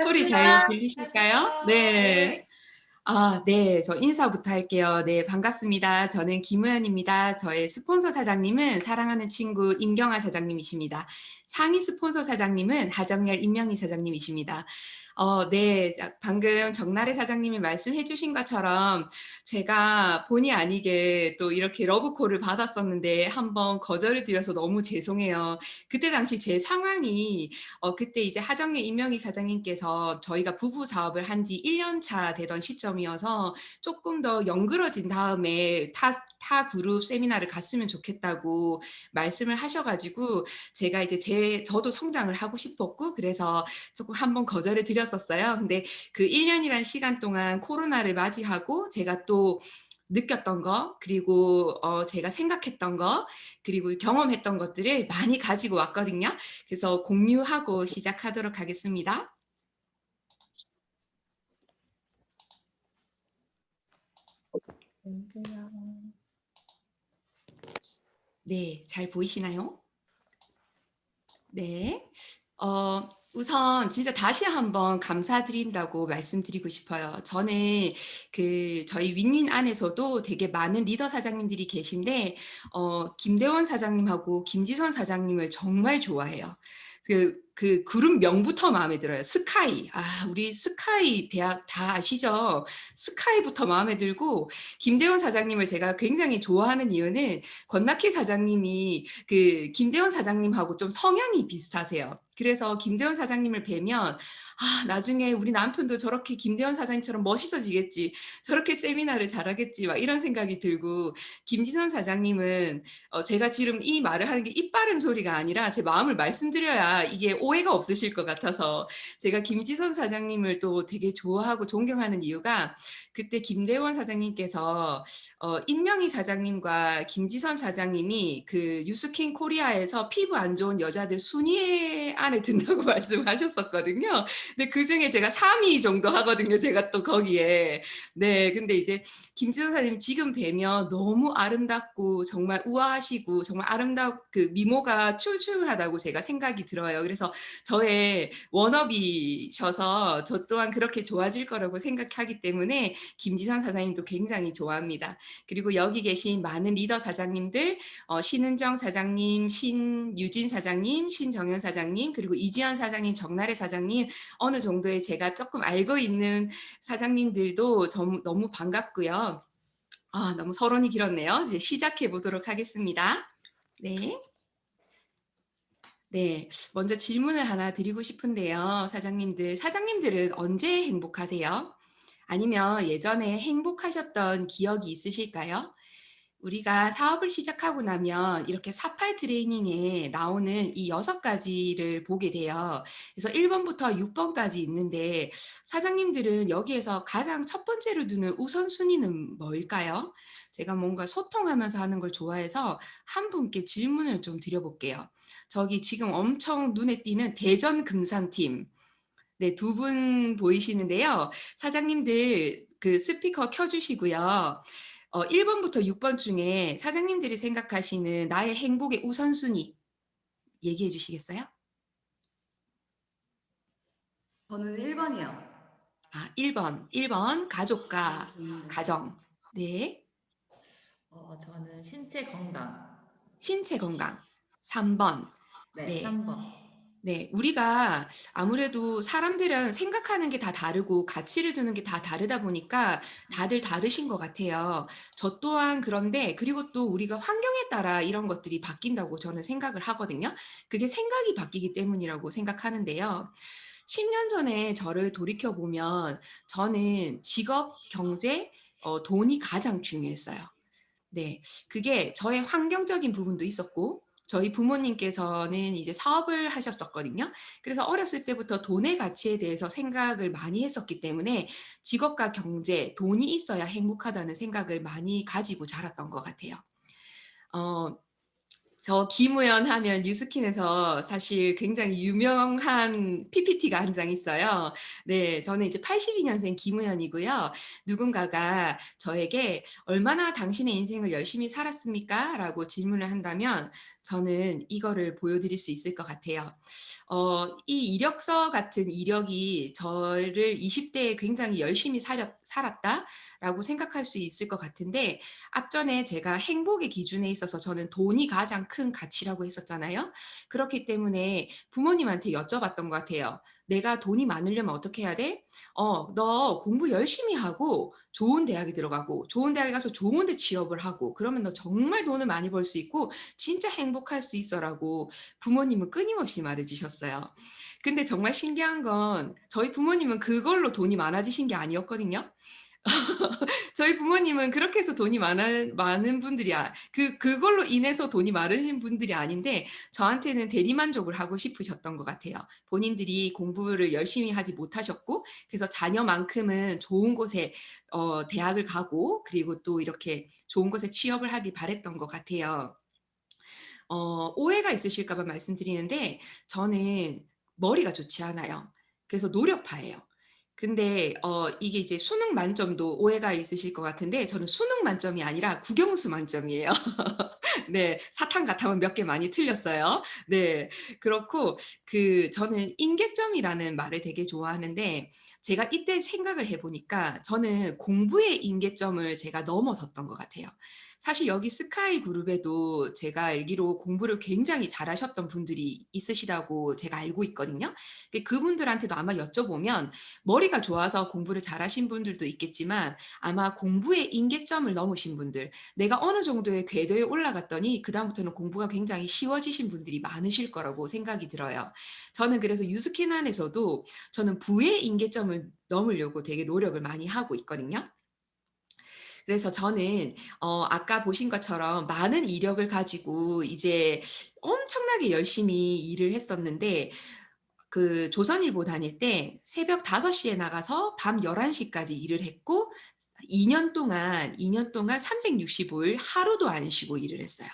소리 잘 반갑습니다. 들리실까요? 안녕하세요. 네. 네. 아 네. 저 인사부터 할게요. 네 반갑습니다. 저는 김우연입니다. 저의 스폰서 사장님은 사랑하는 친구 임경아 사장님이십니다. 상위 스폰서 사장님은 하정열 임명희 사장님이십니다. 네. 방금 정나래 사장님이 말씀해 주신 것처럼 제가 본의 아니게 또 이렇게 러브콜을 받았었는데 한번 거절을 드려서 너무 죄송해요. 그때 당시 제 상황이 그때 이제 하정의 임명희 사장님께서 저희가 부부 사업을 한 지 1년 차 되던 시점이어서 조금 더 연그러진 다음에 타 그룹 세미나를 갔으면 좋겠다고 말씀을 하셔 가지고 제가 이제 저도 성장을 하고 싶었고 그래서 조금 한번 거절을 드렸었어요. 근데 그 1 년이란 시간 동안 코로나를 맞이하고 제가 또 느꼈던 거 그리고 제가 생각했던 거 그리고 경험했던 것들을 많이 가지고 왔거든요. 그래서 공유하고 시작하도록 하겠습니다. 안녕하세요. 네. 잘 보이시나요? 네. 우선 진짜 다시 한번 감사드린다고 말씀드리고 싶어요. 저는 저희 윈윈 안에서도 되게 많은 리더 사장님들이 계신데 김대원 사장님하고 김지선 사장님을 정말 좋아해요. 그 그룹 명부터 마음에 들어요. 스카이. 우리 스카이 대학 다 아시죠? 스카이부터 마음에 들고 김대원 사장님을 제가 굉장히 좋아하는 이유는 권낙희 사장님이 김대원 사장님하고 좀 성향이 비슷하세요. 그래서 김대원 사장님을 뵈면 나중에 우리 남편도 저렇게 김대원 사장님처럼 멋있어지겠지. 저렇게 세미나를 잘하겠지. 막 이런 생각이 들고 김지선 사장님은 제가 지금 이 말을 하는 게 입 바른 소리가 아니라 제 마음을 말씀드려야 이게 오해가 없으실 것 같아서 제가 김지선 사장님을 또 되게 좋아하고 존경하는 이유가 그때 김대원 사장님께서 임명희 사장님과 김지선 사장님이 그 유스킨 코리아에서 피부 안 좋은 여자들 순위 안에 든다고 말씀하셨었거든요. 근데 그중에 제가 3위 정도 하거든요, 제가 또 거기에. 네. 근데 이제 김지선 사장님 지금 뵈면 너무 아름답고 정말 우아하시고 정말 그 미모가 출중하다고 제가 생각이 들어요. 그래서 저의 워너비셔서 저 또한 그렇게 좋아질 거라고 생각하기 때문에 김지선 사장님도 굉장히 좋아합니다. 그리고 여기 계신 많은 리더 사장님들, 신은정 사장님, 신유진 사장님, 신정현 사장님, 그리고 이지연 사장님, 정나래 사장님 어느 정도의 제가 조금 알고 있는 사장님들도 너무 반갑고요. 너무 서론이 길었네요. 이제 시작해 보도록 하겠습니다. 네. 네. 먼저 질문을 하나 드리고 싶은데요. 사장님들은 언제 행복하세요? 아니면 예전에 행복하셨던 기억이 있으실까요? 우리가 사업을 시작하고 나면 이렇게 사팔 트레이닝에 나오는 이 6가지를 보게 돼요. 그래서 1 번부터 6 번까지 있는데 사장님들은 여기에서 가장 첫 번째로 두는 우선순위는 뭘까요? 제가 뭔가 소통하면서 하는 걸 좋아해서 한 분께 질문을 좀 드려 볼게요. 저기 지금 엄청 눈에 띄는 대전 금산팀. 네, 두 분 보이시는데요. 사장님들 그 스피커 켜 주시고요. 1 번부터 6번 중에 사장님들이 생각하시는 나의 행복의 우선순위 얘기해 주시겠어요? 1 번이요. 1 번 가족과 좋은 거. 가정. 네. 저는 신체 건강. 신체 건강. 3 번. 네, 네. 3 번. 네. 우리가 아무래도 사람들은 생각하는 게 다 다르고 가치를 두는 게 다 다르다 보니까 다들 다르신 것 같아요. 저 또한 그런데 그리고 또 우리가 환경에 따라 이런 것들이 바뀐다고 저는 생각을 하거든요. 그게 생각이 바뀌기 때문이라고 생각하는데요. 10년 전에 저를 돌이켜 보면 저는 직업, 경제, 돈이 가장 중요했어요. 네. 그게 저의 환경적인 부분도 있었고 저희 부모님께서는 이제 사업을 하셨었거든요. 그래서 어렸을 때부터 돈의 가치에 대해서 생각을 많이 했었기 때문에 직업과 경제, 돈이 있어야 행복하다는 생각을 많이 가지고 자랐던 것 같아요. 어 저 김우연 하면 뉴스킨에서 사실 굉장히 유명한 PPT가 한 장 있어요. 네. 저는 이제 82 년생 김우연이고요. 누군가가 저에게 "얼마나 당신의 인생을 열심히 살았습니까?" 라고 질문을 한다면 저는 이거를 보여드릴 수 있을 것 같아요. 이 이력서 같은 이력이 저를 20 대에 굉장히 열심히 살았다라고 생각할 수 있을 것 같은데, 앞전에 제가 행복의 기준에 있어서 저는 돈이 가장 큰 가치라고 했었잖아요. 그렇기 때문에 부모님한테 여쭤봤던 것 같아요. "내가 돈이 많으려면 어떻게 해야 돼?" 너 공부 열심히 하고 좋은 대학에 들어가고 좋은 대학에 가서 좋은 데 취업을 하고 그러면 너 정말 돈을 많이 벌 수 있고 진짜 행복할 수 있어."라고 부모님은 끊임없이 말해 주셨어요. 근데 정말 신기한 건 저희 부모님은 그걸로 돈이 많아지신 게 아니었거든요. 저희 부모님은 그렇게 해서 돈이 많은 분들이 그걸로 인해서 돈이 많으신 분들이 아닌데 저한테는 대리만족을 하고 싶으셨던 것 같아요. 본인들이 공부를 열심히 하지 못하셨고 그래서 자녀만큼은 좋은 곳에 대학을 가고 그리고 또 이렇게 좋은 곳에 취업을 하길 바랐던 것 같아요. 오해가 있으실까 봐 말씀드리는데 저는 머리가 좋지 않아요. 그래서 노력파예요. 근데 이게 이제 수능 만점도 오해가 있으실 것 같은데 저는 수능 만점이 아니라 국영수 만점이에요. 네. 사탕 같으면 몇 개 많이 틀렸어요. 네. 그렇고 저는 인계점이라는 말을 되게 좋아하는데 제가 이때 생각을 해 보니까 저는 공부의 인계점을 제가 넘어섰던 것 같아요. 사실 여기 스카이 그룹에도 제가 알기로 공부를 굉장히 잘하셨던 분들이 있으시다고 제가 알고 있거든요. 근데 그분들한테도 아마 여쭤보면 머리가 좋아서 공부를 잘하신 분들도 있겠지만 아마 공부의 인계점을 넘으신 분들, 내가 어느 정도의 궤도에 올라갔더니 그다음부터는 공부가 굉장히 쉬워지신 분들이 많으실 거라고 생각이 들어요. 저는 그래서 유스킨 안에서도 저는 부의 인계점을 넘으려고 되게 노력을 많이 하고 있거든요. 그래서 저는 아까 보신 것처럼 많은 이력을 가지고 이제 엄청나게 열심히 일을 했었는데 조선일보 다닐 때 새벽 5 시에 나가서 밤 11 시까지 일을 했고 2년 동안 365일 하루도 안 쉬고 일을 했어요.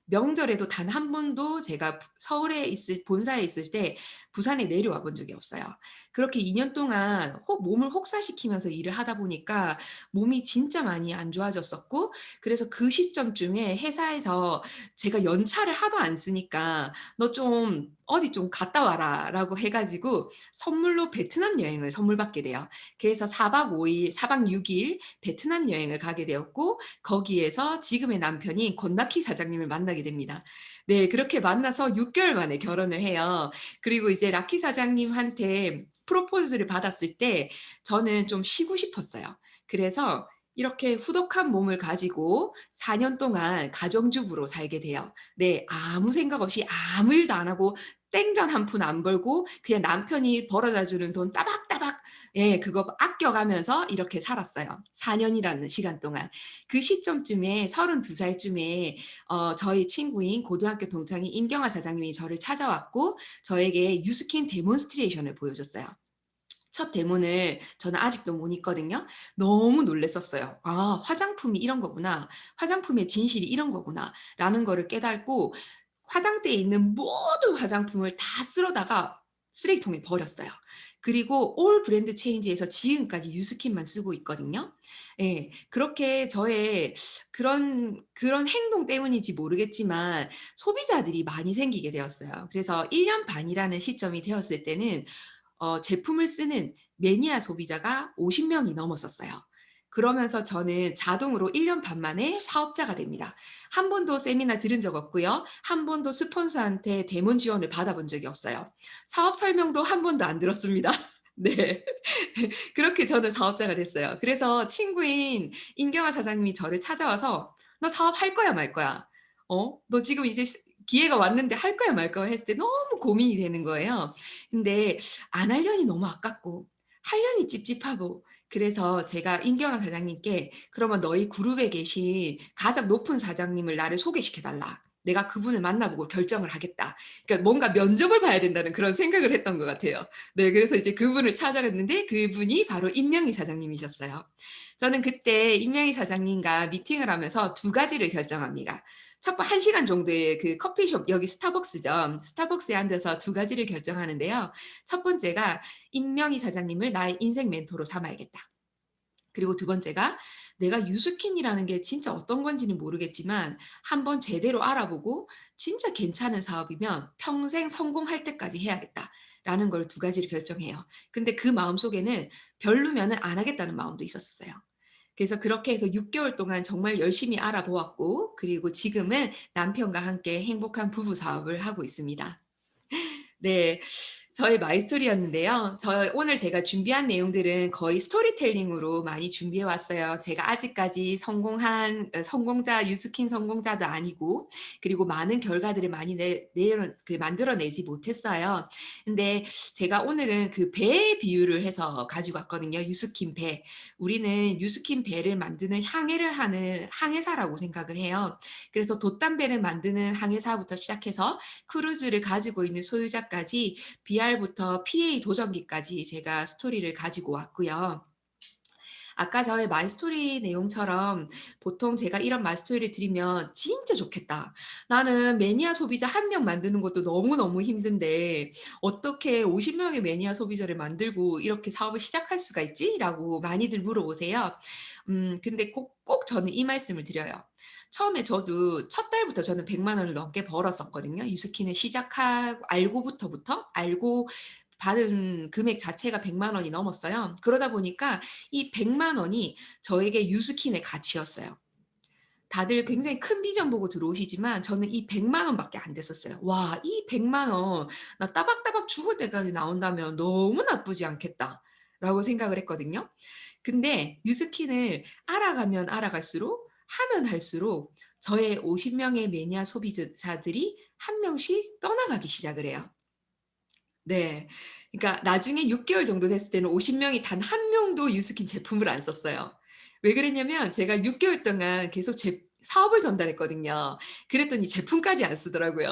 명절에도 단 한 번도 제가 서울에 본사에 있을 때 부산에 내려와 본 적이 없어요. 그렇게 2년 동안 몸을 혹사시키면서 일을 하다 보니까 몸이 진짜 많이 안 좋아졌었고 그래서 그 시점쯤에 회사에서 제가 연차를 하도 안 쓰니까 "너 좀 어디 좀 갔다 와라."라고 해 가지고 선물로 베트남 여행을 선물 받게 돼요. 그래서 4 박 6일 베트남 여행을 가게 되었고 거기에서 지금의 남편인 권나키 사장님을 만나게 됩니다. 네. 그렇게 만나서 6 개월 만에 결혼을 해요. 그리고 이제 라키 사장님한테 프로포즈를 받았을 때 저는 좀 쉬고 싶었어요. 그래서 이렇게 후덕한 몸을 가지고 4년 동안 가정주부로 살게 돼요. 네. 아무 생각 없이 아무 일도 안 하고 땡전 한 푼 안 벌고 그냥 남편이 벌어다 주는 돈 따박따박 그거 아껴 가면서 이렇게 살았어요. 4 년이라는 시간 동안. 그 시점쯤에 32 살쯤에 저희 친구인 고등학교 동창인 임경아 사장님이 저를 찾아왔고 저에게 뉴스킨 데몬스트레이션을 보여줬어요. 첫 데모를 저는 아직도 못 잊거든요. 너무 놀랐었어요. '아 화장품이 이런 거구나. 화장품의 진실이 이런 거구나.'라는 거를 깨닫고 화장대에 있는 모든 화장품을 다 쓸어다가 쓰레기통에 버렸어요. 그리고 올 브랜드 체인지에서 지금까지 유스킨만 쓰고 있거든요. 예. 그렇게 저의 그런 행동 때문인지 모르겠지만 소비자들이 많이 생기게 되었어요. 그래서 1년 반이라는 시점이 되었을 때는 제품을 쓰는 매니아 소비자가 50 명이 넘었었어요. 그러면서 저는 자동으로 1년 반 만에 사업자가 됩니다. 한 번도 세미나 들은 적 없고요. 한 번도 스폰서한테 대면 지원을 받아본 적이 없어요. 사업 설명도 한 번도 안 들었습니다. 네. 그렇게 저는 사업자가 됐어요. 그래서 친구인 임경아 사장님이 저를 찾아와서 "너 사업할 거야 말 거야? 너 지금 이제 기회가 왔는데 할 거야 말 거야?" 했을 때 너무 고민이 되는 거예요. 근데 안 하려니 너무 아깝고 하려니 찝찝하고 그래서 제가 임경아 사장님께 "그러면 너희 그룹에 계신 가장 높은 사장님을 나를 소개시켜 달라. 내가 그분을 만나 보고 결정을 하겠다." 그러니까 뭔가 면접을 봐야 된다는 그런 생각을 했던 것 같아요. 네. 그래서 이제 그분을 찾아갔는데 그분이 바로 임명희 사장님이셨어요. 저는 그때 임명희 사장님과 미팅을 하면서 두 가지를 결정합니다. 첫 번 1 시간 정도의 그 커피숍 여기 스타벅스죠. 스타벅스에 앉아서 두 가지를 결정하는데요. 첫 번째가 '임명희 사장님을 나의 인생 멘토로 삼아야겠다.' 그리고 두 번째가 '내가 유스킨이라는 게 진짜 어떤 건지는 모르겠지만 한번 제대로 알아보고 진짜 괜찮은 사업이면 평생 성공할 때까지 해야겠다.'라는 걸 두 가지를 결정해요. 근데 그 마음속에는 별로면은 안 하겠다는 마음도 있었어요. 그래서 그렇게 해서 6 개월 동안 정말 열심히 알아보았고 그리고 지금은 남편과 함께 행복한 부부 사업을 하고 있습니다. 네. 저의 마이스토리였는데요. 오늘 제가 준비한 내용들은 거의 스토리텔링으로 많이 준비해 왔어요. 제가 아직까지 성공한 성공자 유스킨 성공자도 아니고 그리고 많은 결과들을 많이 만들어내지 못했어요. 근데 제가 오늘은 그 배 비유를 해서 가지고 왔거든요, 유스킨 배. 우리는 유스킨 배를 만드는 항해를 하는 항해사라고 생각을 해요. 그래서 돛담배를 만드는 항해사부터 시작해서 크루즈를 가지고 있는 소유자까지 BR부터 PA 도전기까지 제가 스토리를 가지고 왔고요. 아까 저의 마이스토리 내용처럼 보통 제가 이런 마이스토리를 드리면 "진짜 좋겠다. 나는 매니아 소비자 1명 만드는 것도 너무너무 힘든데 어떻게 50 명의 매니아 소비자를 만들고 이렇게 사업을 시작할 수가 있지?"라고 많이들 물어보세요. 근데 꼭 저는 이 말씀을 드려요. 처음에 저도 첫 달부터 저는 1 0 0 원을 넘게 벌었었거든요. 유스킨을 시작하고 알고 받은 금액 자체가 1 0 0 원이 넘었어요. 그러다 보니까 이 1 0 0 원이 저에게 유스킨의 가치였어요. 다들 굉장히 큰 비전 보고 들어오시지만 저는 이 1 0 0 원밖에 안 됐었어요. '와 이 1 0 0 원 나 따박따박 죽을 때까지 나온다면 너무 나쁘지 않겠다.'라고 생각을 했거든요. 근데 유스킨을 알아가면 알아갈수록 하면 할수록 저의 50 명의 매니아 소비자들이 한 명씩 떠나가기 시작을 해요. 네. 그러니까 나중에 6 개월 정도 됐을 때는 50 명이 단 한 명도 유스킨 제품을 안 썼어요. 왜 그랬냐면 제가 6 개월 동안 계속 사업을 전달했거든요. 그랬더니 제품까지 안 쓰더라고요.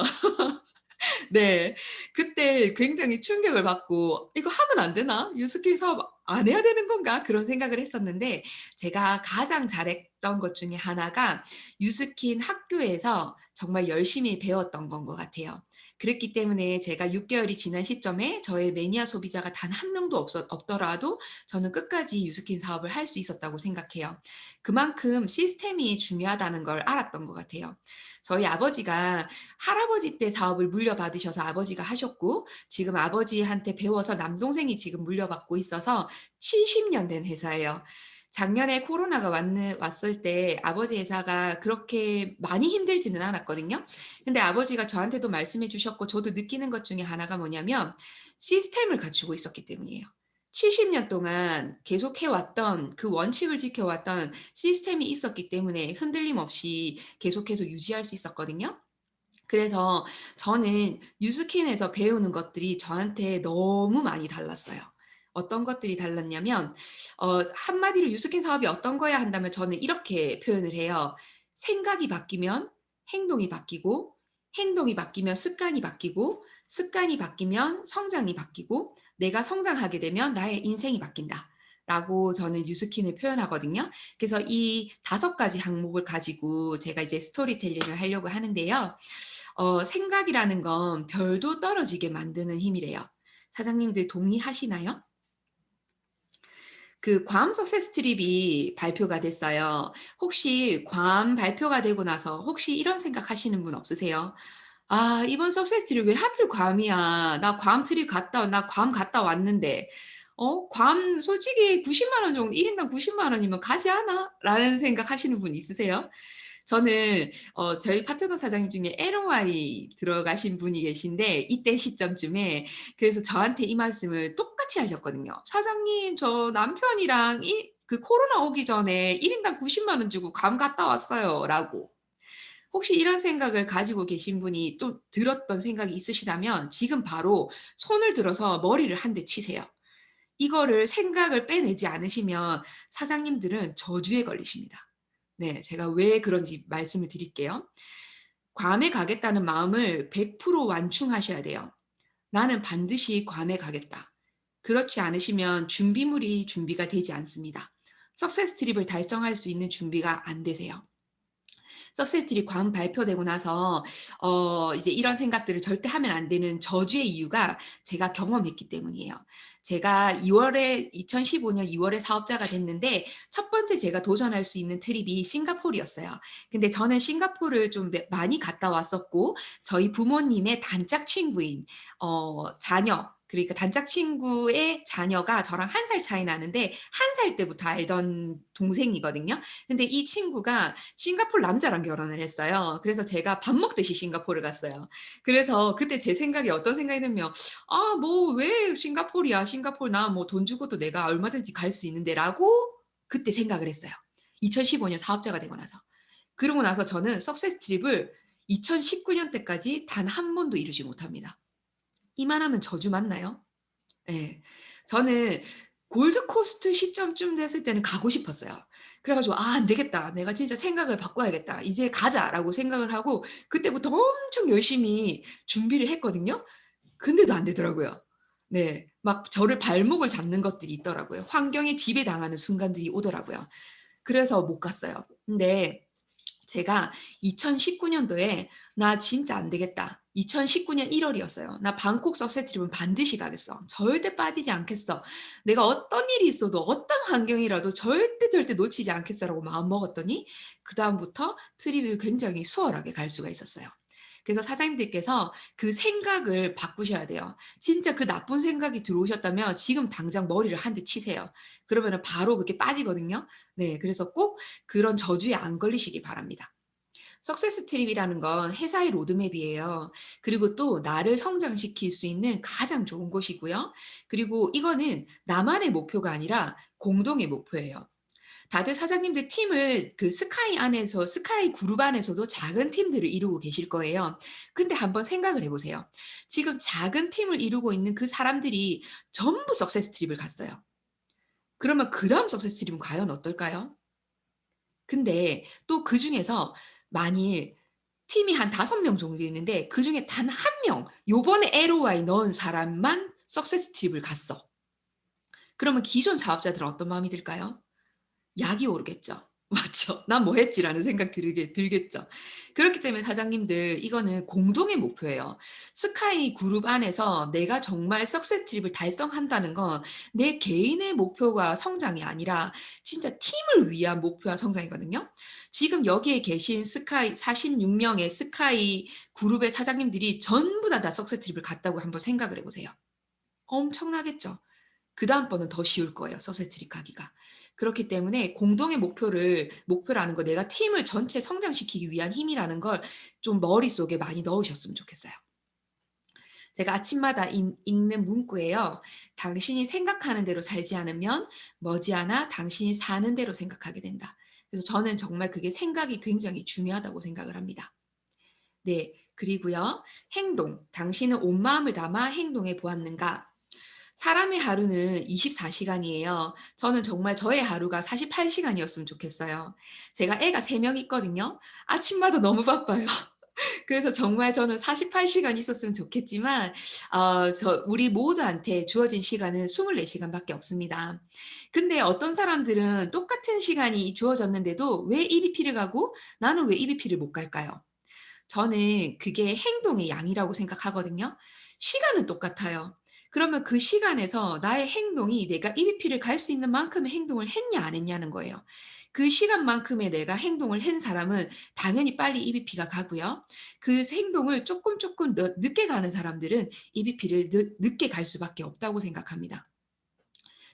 네. 그때 굉장히 충격을 받고 '이거 하면 안 되나? 유스킨 사업 안 해야 되는 건가?' 그런 생각을 했었는데 제가 가장 잘했던 것 중에 하나가 유스킨 학교에서 정말 열심히 배웠던 건 것 같아요. 그랬기 때문에 제가 6 개월이 지난 시점에 저의 매니아 소비자가 단 한 명도 없더라도 저는 끝까지 유스킨 사업을 할 수 있었다고 생각해요. 그만큼 시스템이 중요하다는 걸 알았던 것 같아요. 저희 아버지가 할아버지 때 사업을 물려받으셔서 아버지가 하셨고 지금 아버지한테 배워서 남동생이 지금 물려받고 있어서 70년 된 회사예요. 작년에 코로나가 왔을 때 아버지 회사가 그렇게 많이 힘들지는 않았거든요. 근데 아버지가 저한테도 말씀해 주셨고 저도 느끼는 것 중에 하나가 뭐냐면 시스템을 갖추고 있었기 때문이에요. 70년 동안 계속해 왔던 그 원칙을 지켜왔던 시스템이 있었기 때문에 흔들림 없이 계속해서 유지할 수 있었거든요. 그래서 저는 유스킨에서 배우는 것들이 저한테 너무 많이 달랐어요. 어떤 것들이 달랐냐면 한마디로 "유스킨 사업이 어떤 거야?" 한다면 저는 이렇게 표현을 해요. "생각이 바뀌면 행동이 바뀌고 행동이 바뀌면 습관이 바뀌고 습관이 바뀌면 성장이 바뀌고 내가 성장하게 되면 나의 인생이 바뀐다."라고 저는 유스킨을 표현하거든요. 그래서 이 5 가지 항목을 가지고 제가 이제 스토리텔링을 하려고 하는데요. 생각이라는 건 별도 떨어지게 만드는 힘이래요. 사장님들 동의하시나요? 그 괌 석세스 트립이 발표가 됐어요. 혹시 괌 발표가 되고 나서 혹시 이런 생각하시는 분 없으세요? '아 이번 석세스 트립 왜 하필 괌이야. 나 괌 갔다 왔는데 괌 솔직히 9 0원 정도 1 인당 9 0 원이면 가지 않아?'라는 생각하시는 분 있으세요? 저는 저희 파트너 사장님 중에 LOI 들어가신 분이 계신데 이때 시점쯤에 그래서 저한테 이 말씀을 똑같이 하셨거든요. "사장님 저 남편이랑 그 코로나 오기 전에 1 인당 9 0원 주고 괌 갔다 왔어요."라고. 혹시 이런 생각을 가지고 계신 분이 좀 들었던 생각이 있으시다면 지금 바로 손을 들어서 머리를 한 대 치세요. 이거를 생각을 빼내지 않으시면 사장님들은 저주에 걸리십니다. 네. 제가 왜 그런지 말씀을 드릴게요. 괌에 가겠다는 마음을 100% 완충하셔야 돼요. '나는 반드시 괌에 가겠다.' 그렇지 않으시면 준비물이 준비가 되지 않습니다. 석세스 트립을 달성할 수 있는 준비가 안 되세요. 석세스 트립 관 발표되고 나서 이제 이런 생각들을 절대 하면 안 되는 저주의 이유가 제가 경험했기 때문이에요. 제가 2015년 2 월에 사업자가 됐는데 첫 번째 제가 도전할 수 있는 트립이 싱가포르였어요. 근데 저는 싱가포르를 좀 많이 갔다 왔었고 저희 부모님의 단짝 친구인 자녀, 그러니까 단짝 친구의 자녀가 저랑 1살 차이 나는데 1살 때부터 알던 동생이거든요. 근데 이 친구가 싱가포르 남자랑 결혼을 했어요. 그래서 제가 밥 먹듯이 싱가포르 갔어요. 그래서 그때 제 생각에 어떤 생각이 들면 '아 뭐 왜 싱가포르야. 싱가포르 나 뭐 돈 주고도 내가 얼마든지 갈 수 있는데.'라고 그때 생각을 했어요. 2015년 사업자가 되고 나서. 그러고 나서 저는 석세스 트립을 2019년 때까지 단 한 번도 이루지 못합니다. 이만하면 저주 맞나요? 예. 저는 골드코스트 시점쯤 됐을 때는 가고 싶었어요. 그래 가지고 '아 안 되겠다. 내가 진짜 생각을 바꿔야겠다. 이제 가자.'라고 생각을 하고 그때부터 엄청 열심히 준비를 했거든요. 근데도 안 되더라고요. 네. 막 저를 발목을 잡는 것들이 있더라고요. 환경에 지배당하는 순간들이 오더라고요. 그래서 못 갔어요. 근데 제가 2019 년도에 '나 진짜 안 되겠다.' 2019년 1 월이었어요. '나 방콕 석세스 트립은 반드시 가겠어. 절대 빠지지 않겠어. 내가 어떤 일이 있어도 어떤 환경이라도 절대 놓치지 않겠어.'라고 마음먹었더니 그다음부터 트립을 굉장히 수월하게 갈 수가 있었어요. 그래서 사장님들께서 그 생각을 바꾸셔야 돼요. 진짜 그 나쁜 생각이 들어오셨다면 지금 당장 머리를 한 대 치세요. 그러면은 바로 그게 빠지거든요. 네. 그래서 꼭 그런 저주에 안 걸리시기 바랍니다. 석세스 트립이라는 건 회사의 로드맵이에요. 그리고 또 나를 성장시킬 수 있는 가장 좋은 곳이고요. 그리고 이거는 나만의 목표가 아니라 공동의 목표예요. 다들 사장님들 팀을 그 스카이 안에서 스카이 그룹 안에서도 작은 팀들을 이루고 계실 거예요. 근데 한번 생각을 해 보세요. 지금 작은 팀을 이루고 있는 그 사람들이 전부 석세스 트립을 갔어요. 그러면 그다음 석세스 트립은 과연 어떨까요? 근데 또 그중에서 만일 팀이 한 5명 정도 있는데 그중에 단 1명 요번에 LOI 넣은 사람만 석세스 트립을 갔어. 그러면 기존 사업자들은 어떤 마음이 들까요? 약이 오르겠죠. 맞죠. '난 뭐 했지.'라는 생각 들겠죠. 그렇기 때문에 사장님들 이거는 공동의 목표예요. 스카이 그룹 안에서 내가 정말 석세스 트립을 달성한다는 건 내 개인의 목표가 성장이 아니라 진짜 팀을 위한 목표와 성장이거든요. 지금 여기에 계신 스카이 46 명의 스카이 그룹의 사장님들이 전부 다 석세스 트립을 갔다고 한번 생각을 해 보세요. 엄청나겠죠. 그다음 번은 더 쉬울 거예요, 서세스 트립 가기가. 그렇기 때문에 공동의 목표라는 거 내가 팀을 전체 성장시키기 위한 힘이라는 걸 좀 머릿속에 많이 넣으셨으면 좋겠어요. 제가 아침마다 읽는 문구예요. "당신이 생각하는 대로 살지 않으면 머지않아 당신이 사는 대로 생각하게 된다." 그래서 저는 정말 그게 생각이 굉장히 중요하다고 생각을 합니다. 네. 그리고요. 행동. "당신은 온 마음을 담아 행동해 보았는가?" 사람의 하루는 24 시간이에요. 저는 정말 저의 하루가 48 시간이었으면 좋겠어요. 제가 애가 3명 있거든요. 아침마다 너무 바빠요. 그래서 정말 저는 48 시간 있었으면 좋겠지만 우리 모두한테 주어진 시간은 24 시간밖에 없습니다. 근데 어떤 사람들은 똑같은 시간이 주어졌는데도 왜 EBP를 가고 나는 왜 EBP를 못 갈까요? 저는 그게 행동의 양이라고 생각하거든요. 시간은 똑같아요. 그러면 그 시간에서 나의 행동이 내가 EBP를 갈 수 있는 만큼의 행동을 했냐 안 했냐는 거예요. 그 시간만큼의 내가 행동을 한 사람은 당연히 빨리 EBP가 가고요. 그 행동을 쪼끔 늦게 가는 사람들은 EBP를 늦게 갈 수밖에 없다고 생각합니다.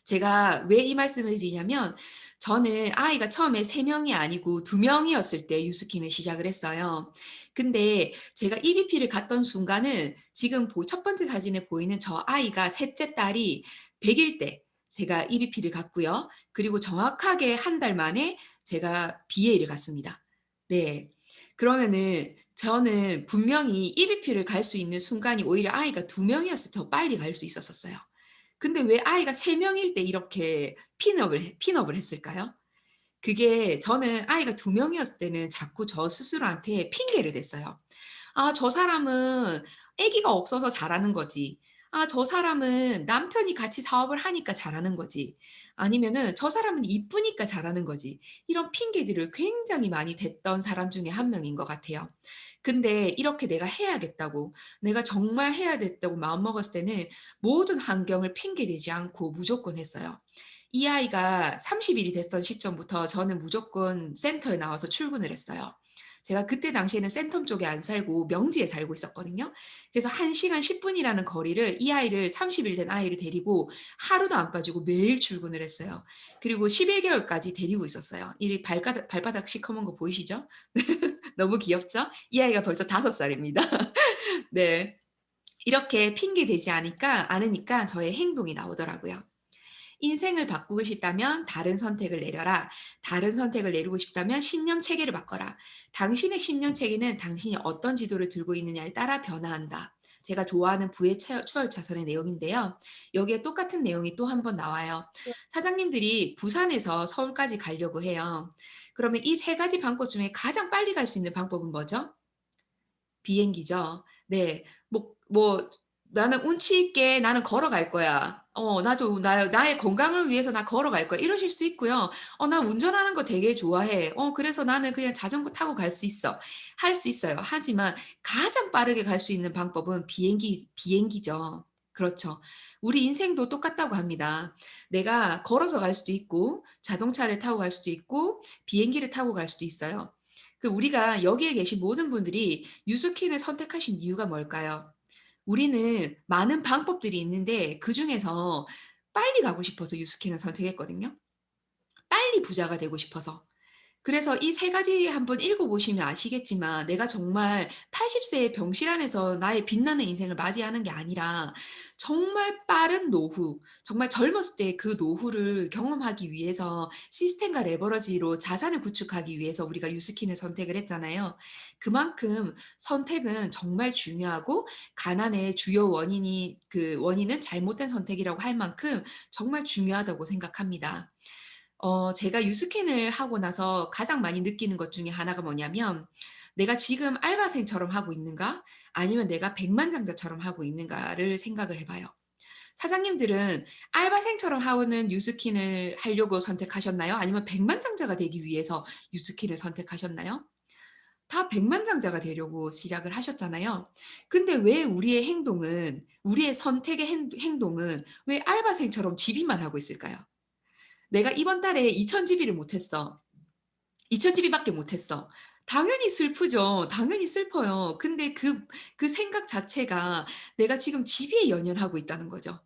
제가 왜 이 말씀을 드리냐면 저는 아이가 처음에 3 명이 아니고 2 명이었을 때 유스킨을 시작을 했어요. 근데 제가 EBP를 갔던 순간은 지금 첫 번째 사진에 보이는 저 아이가 셋째 딸이 100일 때 제가 EBP를 갔고요. 그리고 정확하게 한 달 만에 제가 BA를 갔습니다. 네. 그러면은 저는 분명히 EBP를 갈 수 있는 순간이 오히려 아이가 2 명이었을 때 더 빨리 갈 수 있었었어요. 근데 왜 아이가 3 명일 때 이렇게 핀업을 했을까요? 그게 저는 아이가 2 명이었을 때는 자꾸 저 스스로한테 핑계를 댔어요. '아 저 사람은 아기가 없어서 잘하는 거지. '아 저 사람은 남편이 같이 사업을 하니까 잘하는 거지.' 아니면은 '저 사람은 이쁘니까 잘하는 거지.' 이런 핑계들을 굉장히 많이 댔던 사람 중에 한 명인 것 같아요. 근데 이렇게 내가 해야겠다고, 내가 정말 해야 겠다고 마음먹었을 때는 모든 환경을 핑계 대지 않고 무조건 했어요. 이 아이가 30 일이 됐던 시점부터 저는 무조건 센터에 나와서 출근을 했어요. 제가 그때 당시에는 센텀 쪽에 안 살고 명지에 살고 있었거든요. 그래서 1 시간 10 분이라는 거리를, 이 아이를 30일 된 아이를 데리고 하루도 안 빠지고 매일 출근을 했어요. 그리고 11 개월까지 데리고 있었어요. 이 발바닥 시커먼 거 보이시죠? 너무 귀엽죠? 이 아이가 벌써 5 살입니다. 네. 이렇게 핑계 대지 않으니까 저의 행동이 나오더라고요. 인생을 바꾸고 싶다면 다른 선택을 내려라. 다른 선택을 내리고 싶다면 신념 체계를 바꿔라. 당신의 신념 체계는 당신이 어떤 지도를 들고 있느냐에 따라 변화한다. 제가 좋아하는 부의 추월차선의 내용인데요. 여기에 똑같은 내용이 또 한 번 나와요. 사장님들이 부산에서 서울까지 가려고 해요. 그러면 이 세 가지 방법 중에 가장 빨리 갈 수 있는 방법은 뭐죠? 비행기죠. 네. 뭐 "나는 운치 있게 나는 걸어갈 거야. 나 좀 나의 건강을 위해서 나 걸어갈 거야." 이러실 수 있고요. "나 운전하는 거 되게 좋아해. 그래서 나는 그냥 자전거 타고 갈 수 있어." 할 수 있어요. 하지만 가장 빠르게 갈 수 있는 방법은 비행기죠. 그렇죠. 우리 인생도 똑같다고 합니다. 내가 걸어서 갈 수도 있고 자동차를 타고 갈 수도 있고 비행기를 타고 갈 수도 있어요. 우리가 여기에 계신 모든 분들이 유스킨을 선택하신 이유가 뭘까요? 우리는 많은 방법들이 있는데 그중에서 빨리 가고 싶어서 유스킨을 선택했거든요. 빨리 부자가 되고 싶어서. 그래서 이 세 가지 한번 읽어 보시면 아시겠지만, 내가 정말 80 세의 병실 안에서 나의 빛나는 인생을 맞이하는 게 아니라 정말 빠른 노후, 정말 젊었을 때 그 노후를 경험하기 위해서 시스템과 레버러지로 자산을 구축하기 위해서 우리가 유스킨을 선택을 했잖아요. 그만큼 선택은 정말 중요하고, 가난의 주요 원인은 잘못된 선택이라고 할 만큼 정말 중요하다고 생각합니다. 제가 유스캔을 하고 나서 가장 많이 느끼는 것 중에 하나가 뭐냐면, '내가 지금 알바생처럼 하고 있는가? 아니면 내가 백만장자처럼 하고 있는가?'를 생각을 해 봐요. 사장님들은 알바생처럼 하는 유스킨을 하려고 선택하셨나요? 아니면 백만장자가 되기 위해서 유스킨을 선택하셨나요? 다 백만장자가 되려고 시작을 하셨잖아요. 근데 왜 우리의 선택의 행동은 왜 알바생처럼 지비만 하고 있을까요? '내가 이번 달에 2,000 지비를 못 했어. 2,000 지비밖에 못 했어.' 당연히 슬프죠. 당연히 슬퍼요. 근데 그 생각 자체가 내가 지금 지비에 연연하고 있다는 거죠.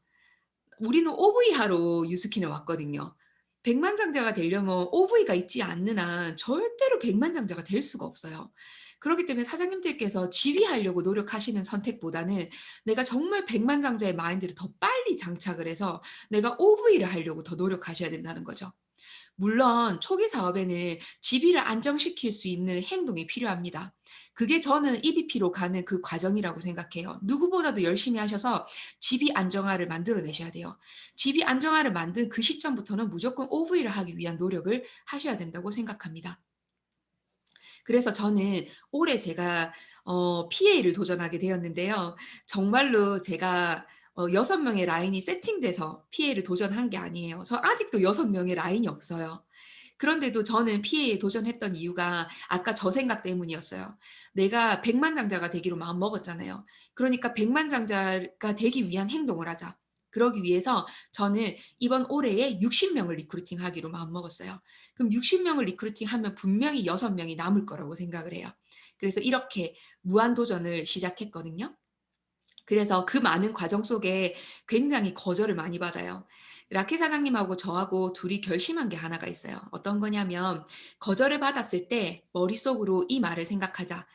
우리는 OV하로 유스킨에 왔거든요. 백만장자가 되려면 OV가 있지 않는 한 절대로 백만장자가 될 수가 없어요. 그렇기 때문에 사장님들께서 지휘하려고 노력하시는 선택보다는 내가 정말 백만장자의 마인드를 더 빨리 장착을 해서 내가 OV를 하려고 더 노력하셔야 된다는 거죠. 물론 초기 사업에는 지비를 안정시킬 수 있는 행동이 필요합니다. 그게 저는 EBP로 가는 그 과정이라고 생각해요. 누구보다도 열심히 하셔서 지비 안정화를 만들어 내셔야 돼요. 지비 안정화를 만든 그 시점부터는 무조건 OV를 하기 위한 노력을 하셔야 된다고 생각합니다. 그래서 저는 올해 제가 PA를 도전하게 되었는데요. 정말로 제가 6 명의 라인이 세팅돼서 PA를 도전한 게 아니에요. 저 아직도 6 명의 라인이 없어요. 그런데도 저는 PA에 도전했던 이유가 아까 저 생각 때문이었어요. 내가 백만장자가 되기로 마음먹었잖아요. 그러니까 '백만장자가 되기 위한 행동을 하자.' 그러기 위해서 저는 이번 올해에 60 명을 리크루팅하기로 마음먹었어요. 그럼 60 명을 리크루팅하면 분명히 6 명이 남을 거라고 생각을 해요. 그래서 이렇게 무한도전을 시작했거든요. 그래서 그 많은 과정 속에 굉장히 거절을 많이 받아요. 라키 사장님하고 저하고 둘이 결심한 게 하나가 있어요. 어떤 거냐면, 거절을 받았을 때 머릿속으로 이 말을 생각하자.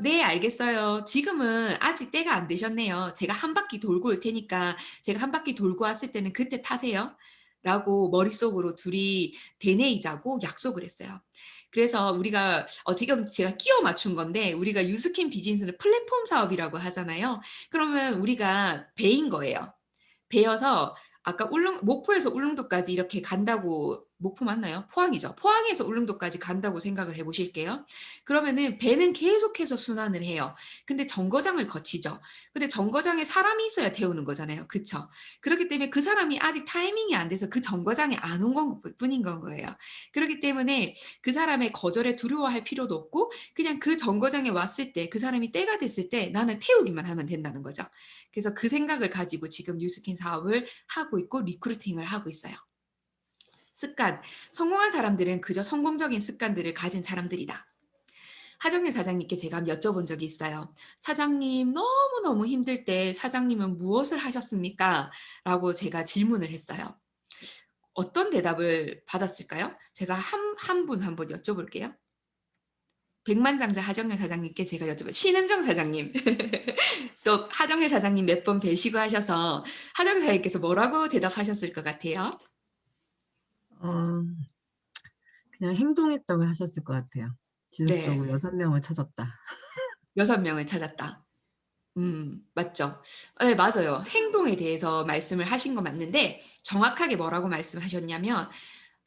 네, 알겠어요. 지금은 아직 때가 안 되셨네요. 제가 한 바퀴 돌고 올 테니까 제가 한 바퀴 돌고 왔을 때는 그때 타세요. 라고 머릿속으로 둘이 되뇌이자고 약속을 했어요. 그래서 우리가 지금 제가 끼워 맞춘 건데, 우리가 유스킨 비즈니스는 플랫폼 사업이라고 하잖아요. 그러면 우리가 배인 거예요. 배여서 아까 목포에서 울릉도까지 이렇게 간다고 목포 맞나요? 포항이죠. 포항에서 울릉도까지 간다고 생각을 해 보실게요. 그러면은 배는 계속해서 순환을 해요. 근데 정거장을 거치죠. 근데 정거장에 사람이 있어야 태우는 거잖아요. 그쵸? 그렇기 때문에 그 사람이 아직 타이밍이 안 돼서 그 정거장에 안 온 건 뿐인 건 거예요. 그렇기 때문에 그 사람의 거절에 두려워할 필요도 없고 그냥 그 정거장에 왔을 때 그 사람이 때가 됐을 때 나는 태우기만 하면 된다는 거죠. 그래서 그 생각을 가지고 지금 뉴스킨 사업을 하고 있고 리크루팅을 하고 있어요. 습관. 성공한 사람들은 그저 성공적인 습관들을 가진 사람들이다. 하정일 사장님께 제가 여쭤본 적이 있어요. 사장님, 너무너무 힘들 때 사장님은 무엇을 하셨습니까? 라고 제가 질문을 했어요. 어떤 대답을 받았을까요? 제가 한 분 한번 여쭤볼게요. 백만장자 하정일 사장님께 제가 여쭤봐요. 신은정 사장님. 또 하정일 사장님 몇 번 뵈시고 하셔서 하정일 사장님께서 뭐라고 대답하셨을 것 같아요? 어, 그냥 행동했다고 하셨을 것 같아요. 네. 지속적으로 6명을 찾았다. 6명을 찾았다. 맞죠. 네, 맞아요. 행동에 대해서 말씀을 하신 거 맞는데 정확하게 뭐라고 말씀하셨냐면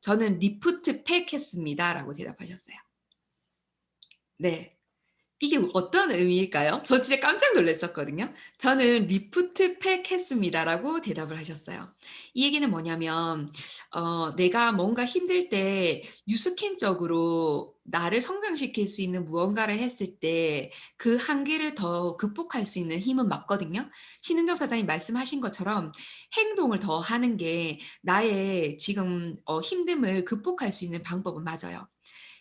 "저는 리프트 팩 했습니다."라고 대답하셨어요. 네. 이게 어떤 의미일까요? 저 진짜 깜짝 놀랐었거든요. "저는 리프트 팩 했습니다."라고 대답을 하셨어요. 이 얘기는 뭐냐면 내가 뭔가 힘들 때 유스킨적으로 나를 성장시킬 수 있는 무언가를 했을 때 그 한계를 더 극복할 수 있는 힘은 맞거든요. 신은정 사장님 말씀하신 것처럼 행동을 더 하는 게 나의 지금 힘듦을 극복할 수 있는 방법은 맞아요.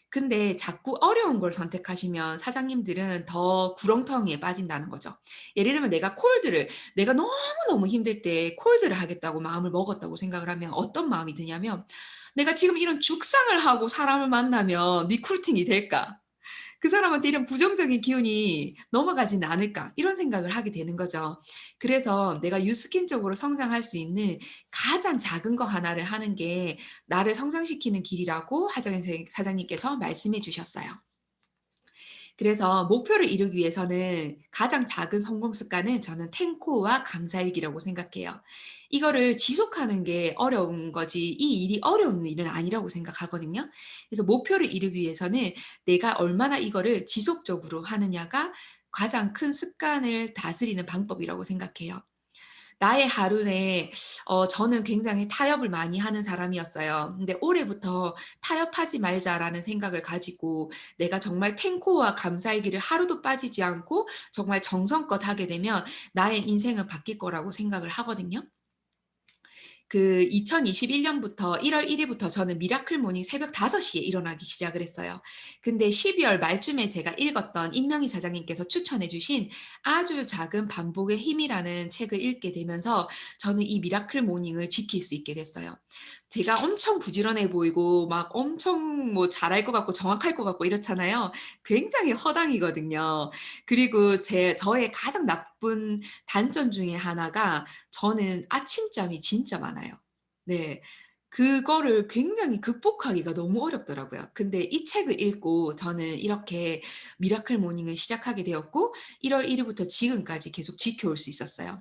근데 자꾸 어려운 걸 선택하시면 사장님들은 더 구렁텅이에 빠진다는 거죠. 예를 들면 내가 너무너무 힘들 때 콜드를 하겠다고 마음을 먹었다고 생각을 하면 어떤 마음이 드냐면 '내가 지금 이런 죽상을 하고 사람을 만나면 리크루팅이 될까? 그 사람한테 이런 부정적인 기운이 넘어가지는 않을까?' 이런 생각을 하게 되는 거죠. 그래서 내가 유스킨적으로 성장할 수 있는 가장 작은 거 하나를 하는 게 나를 성장시키는 길이라고 하정인 사장님께서 말씀해 주셨어요. 그래서 목표를 이루기 위해서는 가장 작은 성공 습관은 저는 탱코와 감사일기라고 생각해요. 이거를 지속하는 게 어려운 거지 이 일이 어려운 일은 아니라고 생각하거든요. 그래서 목표를 이루기 위해서는 내가 얼마나 이거를 지속적으로 하느냐가 가장 큰 습관을 다스리는 방법이라고 생각해요. 나의 하루에 저는 굉장히 타협을 많이 하는 사람이었어요. 근데 올해부터 '타협하지 말자.'라는 생각을 가지고 내가 정말 탱코와 감사의 길을 하루도 빠지지 않고 정말 정성껏 하게 되면 나의 인생은 바뀔 거라고 생각을 하거든요. 그 2021 년부터 1월 1 일부터 저는 미라클 모닝 새벽 5 시에 일어나기 시작을 했어요. 근데 12월 말쯤에 제가 읽었던 임명희 사장님께서 추천해 주신 아주 작은 반복의 힘이라는 책을 읽게 되면서 저는 이 미라클 모닝을 지킬 수 있게 됐어요. 제가 엄청 부지런해 보이고 막 엄청 뭐 잘할 것 같고 정확할 것 같고 이렇잖아요. 굉장히 허당이거든요. 그리고 저의 가장 나쁜 단점 중에 하나가 저는 아침잠이 진짜 많아요. 네. 그거를 굉장히 극복하기가 너무 어렵더라고요. 근데 이 책을 읽고 저는 이렇게 미라클 모닝을 시작하게 되었고 1월 1 일부터 지금까지 계속 지켜올 수 있었어요.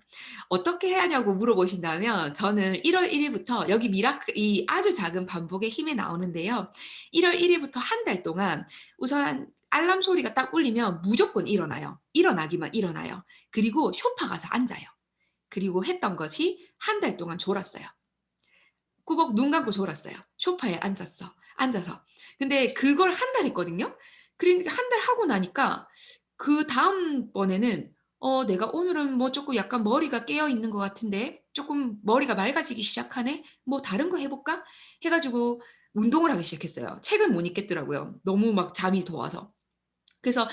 어떻게 해야 하냐고 물어보신다면 저는 1월 1 일부터 여기 미라클 이 아주 작은 반복의 힘에 나오는데요. 1월 1 일부터 한 달 동안 우선 알람 소리가 딱 울리면 무조건 일어나요. 일어나기만 일어나요. 그리고 소파 가서 앉아요. 그리고 했던 것이 한 달 동안 졸았어요. 꾸벅 눈 감고 졸았어요. 소파에 앉아서. 근데 그걸 한 달 했거든요. 그러니까 한 달 하고 나니까 그다음번에는 '내가 오늘은 뭐 쪼끔 약간 머리가 깨어 있는 것 같은데 쪼끔 머리가 맑아지기 시작하네. 뭐 다른 거 해 볼까?' 해 가지고 운동을 하기 시작했어요. 책을 못 읽겠더라고요. 너무 막 잠이 더 와서. 그래서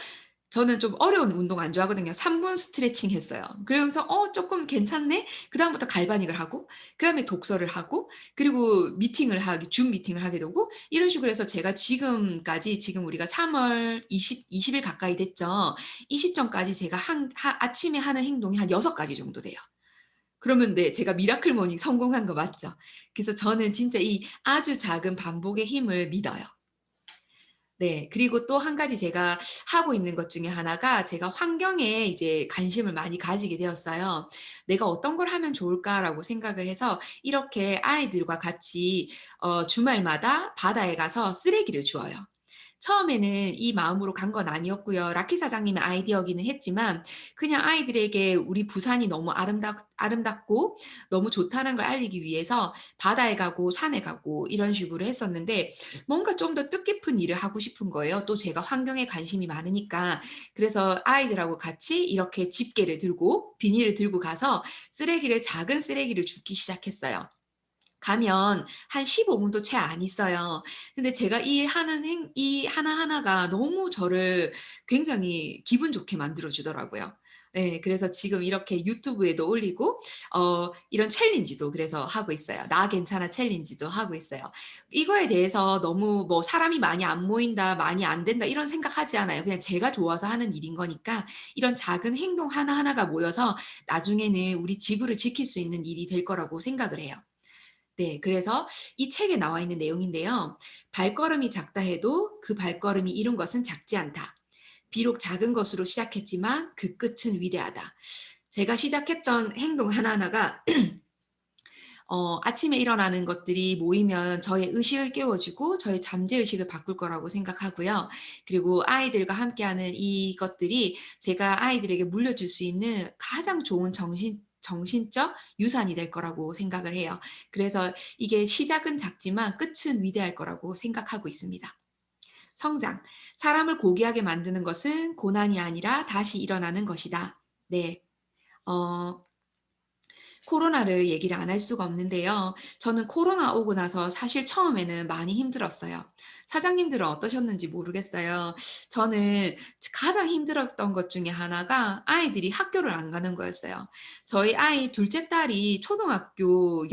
저는 좀 어려운 운동 안 좋아하거든요. 3분 스트레칭 했어요. 그러면서 '쪼끔 괜찮네.' 그다음부터 갈바닉을 하고 그다음에 독서를 하고 그리고 줌 미팅을 하게 되고 이런 식으로 해서 제가 지금까지 지금 우리가 3월 20일 가까이 됐죠. 이 시점까지 제가 아침에 하는 행동이 한 6 가지 정도 돼요. 그러면 네 제가 미라클 모닝 성공한 거 맞죠? 그래서 저는 진짜 이 아주 작은 반복의 힘을 믿어요. 네. 그리고 또 한 가지 제가 하고 있는 것 중에 하나가 제가 환경에 이제 관심을 많이 가지게 되었어요. '내가 어떤 걸 하면 좋을까?'라고 생각을 해서 이렇게 아이들과 같이 주말마다 바다에 가서 쓰레기를 주워요. 처음에는 이 마음으로 간 건 아니었고요. 라키 사장님의 아이디어기는 했지만 그냥 아이들에게 우리 부산이 너무 아름답고 너무 좋다는 걸 알리기 위해서 바다에 가고 산에 가고 이런 식으로 했었는데 뭔가 좀 더 뜻깊은 일을 하고 싶은 거예요. 또 제가 환경에 관심이 많으니까. 그래서 아이들하고 같이 이렇게 집게를 들고 비닐을 들고 가서 작은 쓰레기를 줍기 시작했어요. 가면 한 15 분도 채 안 있어요. 근데 제가 이 하나하나가 너무 저를 굉장히 기분 좋게 만들어 주더라고요. 네. 그래서 지금 이렇게 유튜브에도 올리고 이런 챌린지도 그래서 하고 있어요. "나 괜찮아." 챌린지도 하고 있어요. 이거에 대해서 너무 뭐 '사람이 많이 안 모인다. 많이 안 된다.' 이런 생각하지 않아요. 그냥 제가 좋아서 하는 일인 거니까 이런 작은 행동 하나하나가 모여서 나중에는 우리 지구를 지킬 수 있는 일이 될 거라고 생각을 해요. 네. 그래서 이 책에 나와 있는 내용인데요. "발걸음이 작다 해도 그 발걸음이 이룬 것은 작지 않다. 비록 작은 것으로 시작했지만 그 끝은 위대하다." 제가 시작했던 행동 하나하나가 아침에 일어나는 것들이 모이면 저의 의식을 깨워 주고 저의 잠재 의식을 바꿀 거라고 생각하고요. 그리고 아이들과 함께하는 이것들이 제가 아이들에게 물려줄 수 있는 가장 좋은 정신적 유산이 될 거라고 생각을 해요. 그래서 이게 시작은 작지만 끝은 위대할 거라고 생각하고 있습니다. 성장. 사람을 고귀하게 만드는 것은 고난이 아니라 다시 일어나는 것이다. 네. 어 코로나를 얘기를 안 할 수가 없는데요. 저는 코로나 오고 나서 사실 처음에는 많이 힘들었어요. 사장님들은 어떠셨는지 모르겠어요. 저는 가장 힘들었던 것 중에 하나가 아이들이 학교를 안 가는 거였어요. 저희 아이 둘째 딸이 초등학교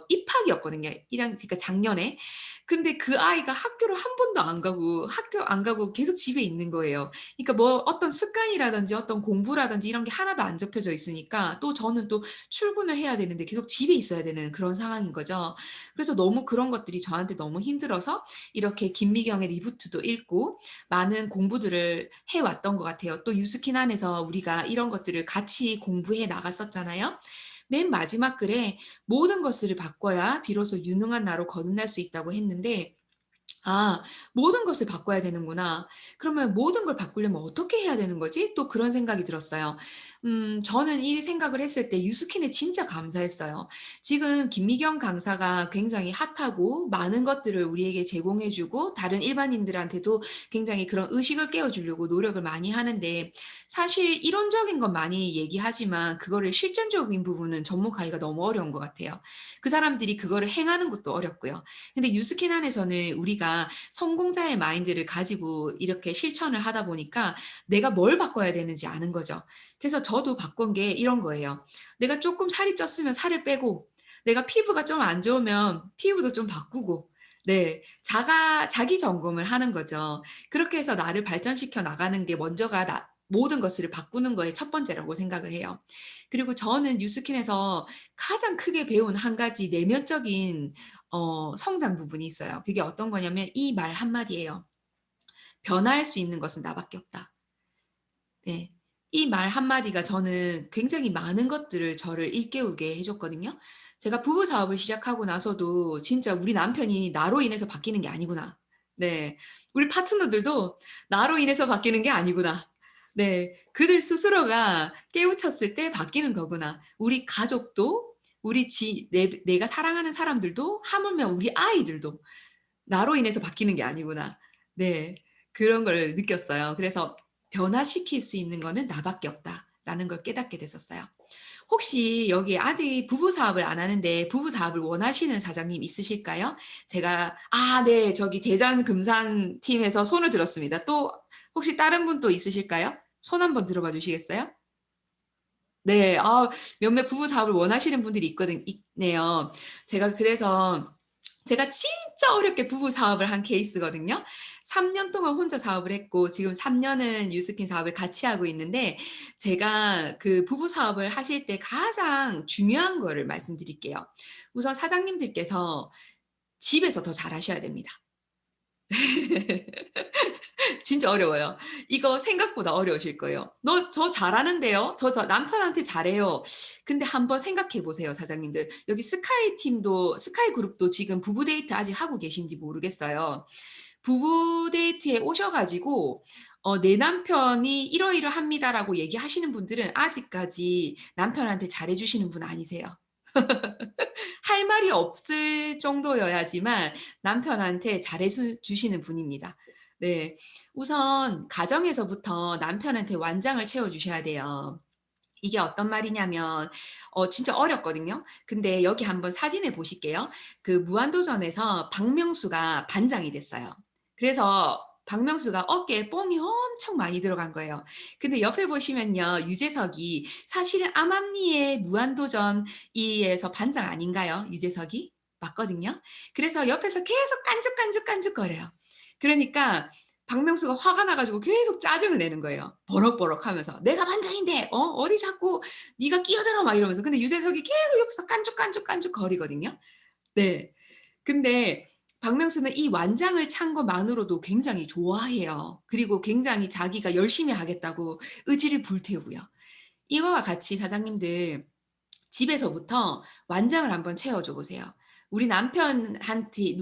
입학이었거든요. 1 학년 그러니까 작년에. 근데 그 아이가 학교를 한 번도 안 가고 학교 안 가고 계속 집에 있는 거예요. 그러니까 뭐 어떤 습관이라든지 어떤 공부라든지 이런 게 하나도 안 접혀져 있으니까 또 저는 또 출근을 해야 되는데 계속 집에 있어야 되는 그런 상황인 거죠. 그래서 너무 그런 것들이 저한테 너무 힘들어서 이렇게 김미경의 리부트도 읽고 많은 공부들을 해 왔던 것 같아요. 또 유스킨 안에서 우리가 이런 것들을 같이 공부해 나갔었잖아요. 맨 마지막 글에 "모든 것을 바꿔야 비로소 유능한 나로 거듭날 수 있다."고 했는데 '아 모든 것을 바꿔야 되는구나. 그러면 모든 걸 바꾸려면 어떻게 해야 되는 거지?' 또 그런 생각이 들었어요. 저는 이 생각을 했을 때 유스킨에 진짜 감사했어요. 지금 김미경 강사가 굉장히 핫하고 많은 것들을 우리에게 제공해 주고 다른 일반인들한테도 굉장히 그런 의식을 깨워 주려고 노력을 많이 하는데 사실 이론적인 건 많이 얘기하지만 그거를 실전적인 부분은 접목하기가 너무 어려운 것 같아요. 그 사람들이 그거를 행하는 것도 어렵고요. 근데 유스킨 안에서는 우리가 성공자의 마인드를 가지고 이렇게 실천을 하다 보니까 내가 뭘 바꿔야 되는지 아는 거죠. 그래서 저도 바꾼 게 이런 거예요. 내가 쪼끔 살이 쪘으면 살을 빼고 내가 피부가 좀 안 좋으면 피부도 좀 바꾸고 네. 자기 점검을 하는 거죠. 그렇게 해서 나를 발전시켜 나가는 게 먼저가 모든 것을 바꾸는 거의 첫 번째라고 생각을 해요. 그리고 저는 뉴스킨에서 가장 크게 배운 한 가지 내면적인 성장 부분이 있어요. 그게 어떤 거냐면 이 말 한마디예요. "변화할 수 있는 것은 나밖에 없다." 네. 이 말 한마디가 저는 굉장히 많은 것들을 저를 일깨우게 해 줬거든요. 제가 부부 사업을 시작하고 나서도 진짜 '우리 남편이 나로 인해서 바뀌는 게 아니구나.' 네. '우리 파트너들도 나로 인해서 바뀌는 게 아니구나.' 네. '그들 스스로가 깨우쳤을 때 바뀌는 거구나.' 우리 가족도 내가 사랑하는 사람들도 하물며 우리 아이들도 '나로 인해서 바뀌는 게 아니구나.' 네. 그런 걸 느꼈어요. 그래서 '변화시킬 수 있는 거는 나밖에 없다.'라는 걸 깨닫게 됐었어요. 혹시 여기 아직 부부 사업을 안 하는데 부부 사업을 원하시는 사장님 있으실까요? 네. 저기 대전 금산 팀에서 손을 들었습니다. 또 혹시 다른 분 또 있으실까요? 손 한번 들어봐 주시겠어요? 네. 몇몇 부부 사업을 원하시는 분들이 있네요. 그래서 제가 진짜 어렵게 부부 사업을 한 케이스거든요. 3년 동안 혼자 사업을 했고 지금 3 년은 유스킨 사업을 같이 하고 있는데 제가 그 부부 사업을 하실 때 가장 중요한 거를 말씀드릴게요. 우선 사장님들께서 집에서 더 잘하셔야 됩니다. 진짜 어려워요. 이거 생각보다 어려우실 거예요. "너 저 잘하는데요. 저 남편한테 잘해요." 근데 한번 생각해 보세요, 사장님들. 여기 스카이 그룹도 지금 부부 데이트 아직 하고 계신지 모르겠어요. 부부 데이트에 오셔 가지고 "내 남편이 이러이러합니다."라고 얘기하시는 분들은 아직까지 남편한테 잘해 주시는 분 아니세요. 할 말이 없을 정도여야지만 남편한테 잘해 주시는 분입니다. 네. 우선 가정에서부터 남편한테 완장을 채워 주셔야 돼요. 이게 어떤 말이냐면 진짜 어렵거든요. 근데 여기 한번 사진을 보실게요. 그 무한도전에서 박명수가 반장이 됐어요. 그래서 박명수가 어깨에 뽕이 엄청 많이 들어간 거예요. 근데 옆에 보시면요. 유재석이 사실은 암암리의 무한도전이에서 반장 아닌가요? 유재석이? 맞거든요. 그래서 옆에서 계속 깐죽깐죽깐죽거려요. 그러니까 박명수가 화가 나 가지고 계속 짜증을 내는 거예요. 버럭버럭 하면서. "내가 반장인데 어디 자꾸 네가 끼어들어." 막 이러면서. 근데 유재석이 계속 옆에서 깐죽깐죽깐죽 거리거든요. 네. 근데 박명수는 이 완장을 찬 것만으로도 굉장히 좋아해요. 그리고 굉장히 자기가 열심히 하겠다고 의지를 불태우고요. 이거와 같이 사장님들 집에서부터 완장을 한번 채워 줘 보세요. 우리 남편한테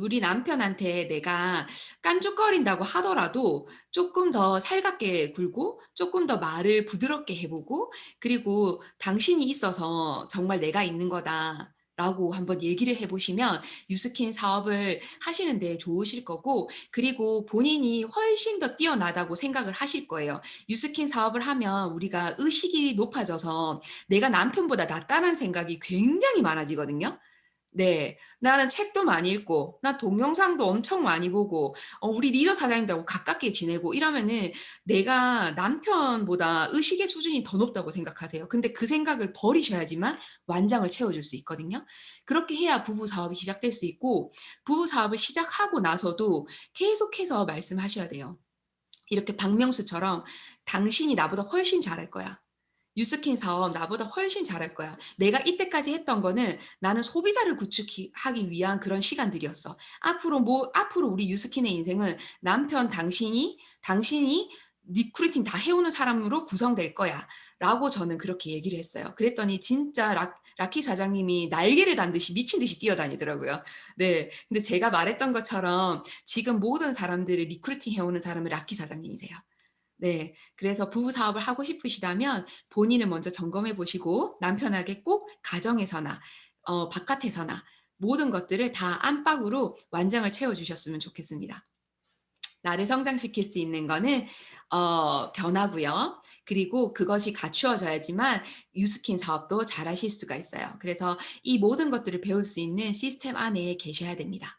내가 깐죽거린다고 하더라도 쪼끔 더 살갑게 굴고 쪼끔 더 말을 부드럽게 해 보고 그리고 "당신이 있어서 정말 내가 있는 거다."라고 한번 얘기를 해 보시면 뉴스킨 사업을 하시는 데 좋으실 거고 그리고 본인이 훨씬 더 뛰어나다고 생각을 하실 거예요. 뉴스킨 사업을 하면 우리가 의식이 높아져서 내가 남편보다 낫다는 생각이 굉장히 많아지거든요. 네. 나는 책도 많이 읽고 나 동영상도 엄청 많이 보고 우리 리더 사장님들하고 가깝게 지내고 이러면은 내가 남편보다 의식의 수준이 더 높다고 생각하세요. 근데 그 생각을 버리셔야지만 완장을 채워줄 수 있거든요. 그렇게 해야 부부 사업이 시작될 수 있고 부부 사업을 시작하고 나서도 계속해서 말씀하셔야 돼요. 이렇게 박명수처럼 "당신이 나보다 훨씬 잘할 거야. 뉴스킨 사업 나보다 훨씬 잘할 거야. 내가 이때까지 했던 거는 나는 소비자를 하기 위한 그런 시간들이었어. 앞으로 우리 뉴스킨의 인생은 남편 당신이 리크루팅 다 해오는 사람으로 구성될 거야."라고 저는 그렇게 얘기를 했어요. 그랬더니 진짜 라키 사장님이 날개를 단 듯이 미친 듯이 뛰어다니더라고요. 네. 근데 제가 말했던 것처럼 지금 모든 사람들을 리크루팅 해오는 사람은 라키 사장님이세요. 네. 그래서 부부 사업을 하고 싶으시다면 본인을 먼저 점검해 보시고 남편에게 꼭 가정에서나 바깥에서나 모든 것들을 다 안팎으로 완장을 채워 주셨으면 좋겠습니다. 나를 성장시킬 수 있는 거는 변화고요. 그리고 그것이 갖추어져야지만 뉴스킨 사업도 잘하실 수가 있어요. 그래서 이 모든 것들을 배울 수 있는 시스템 안에 계셔야 됩니다.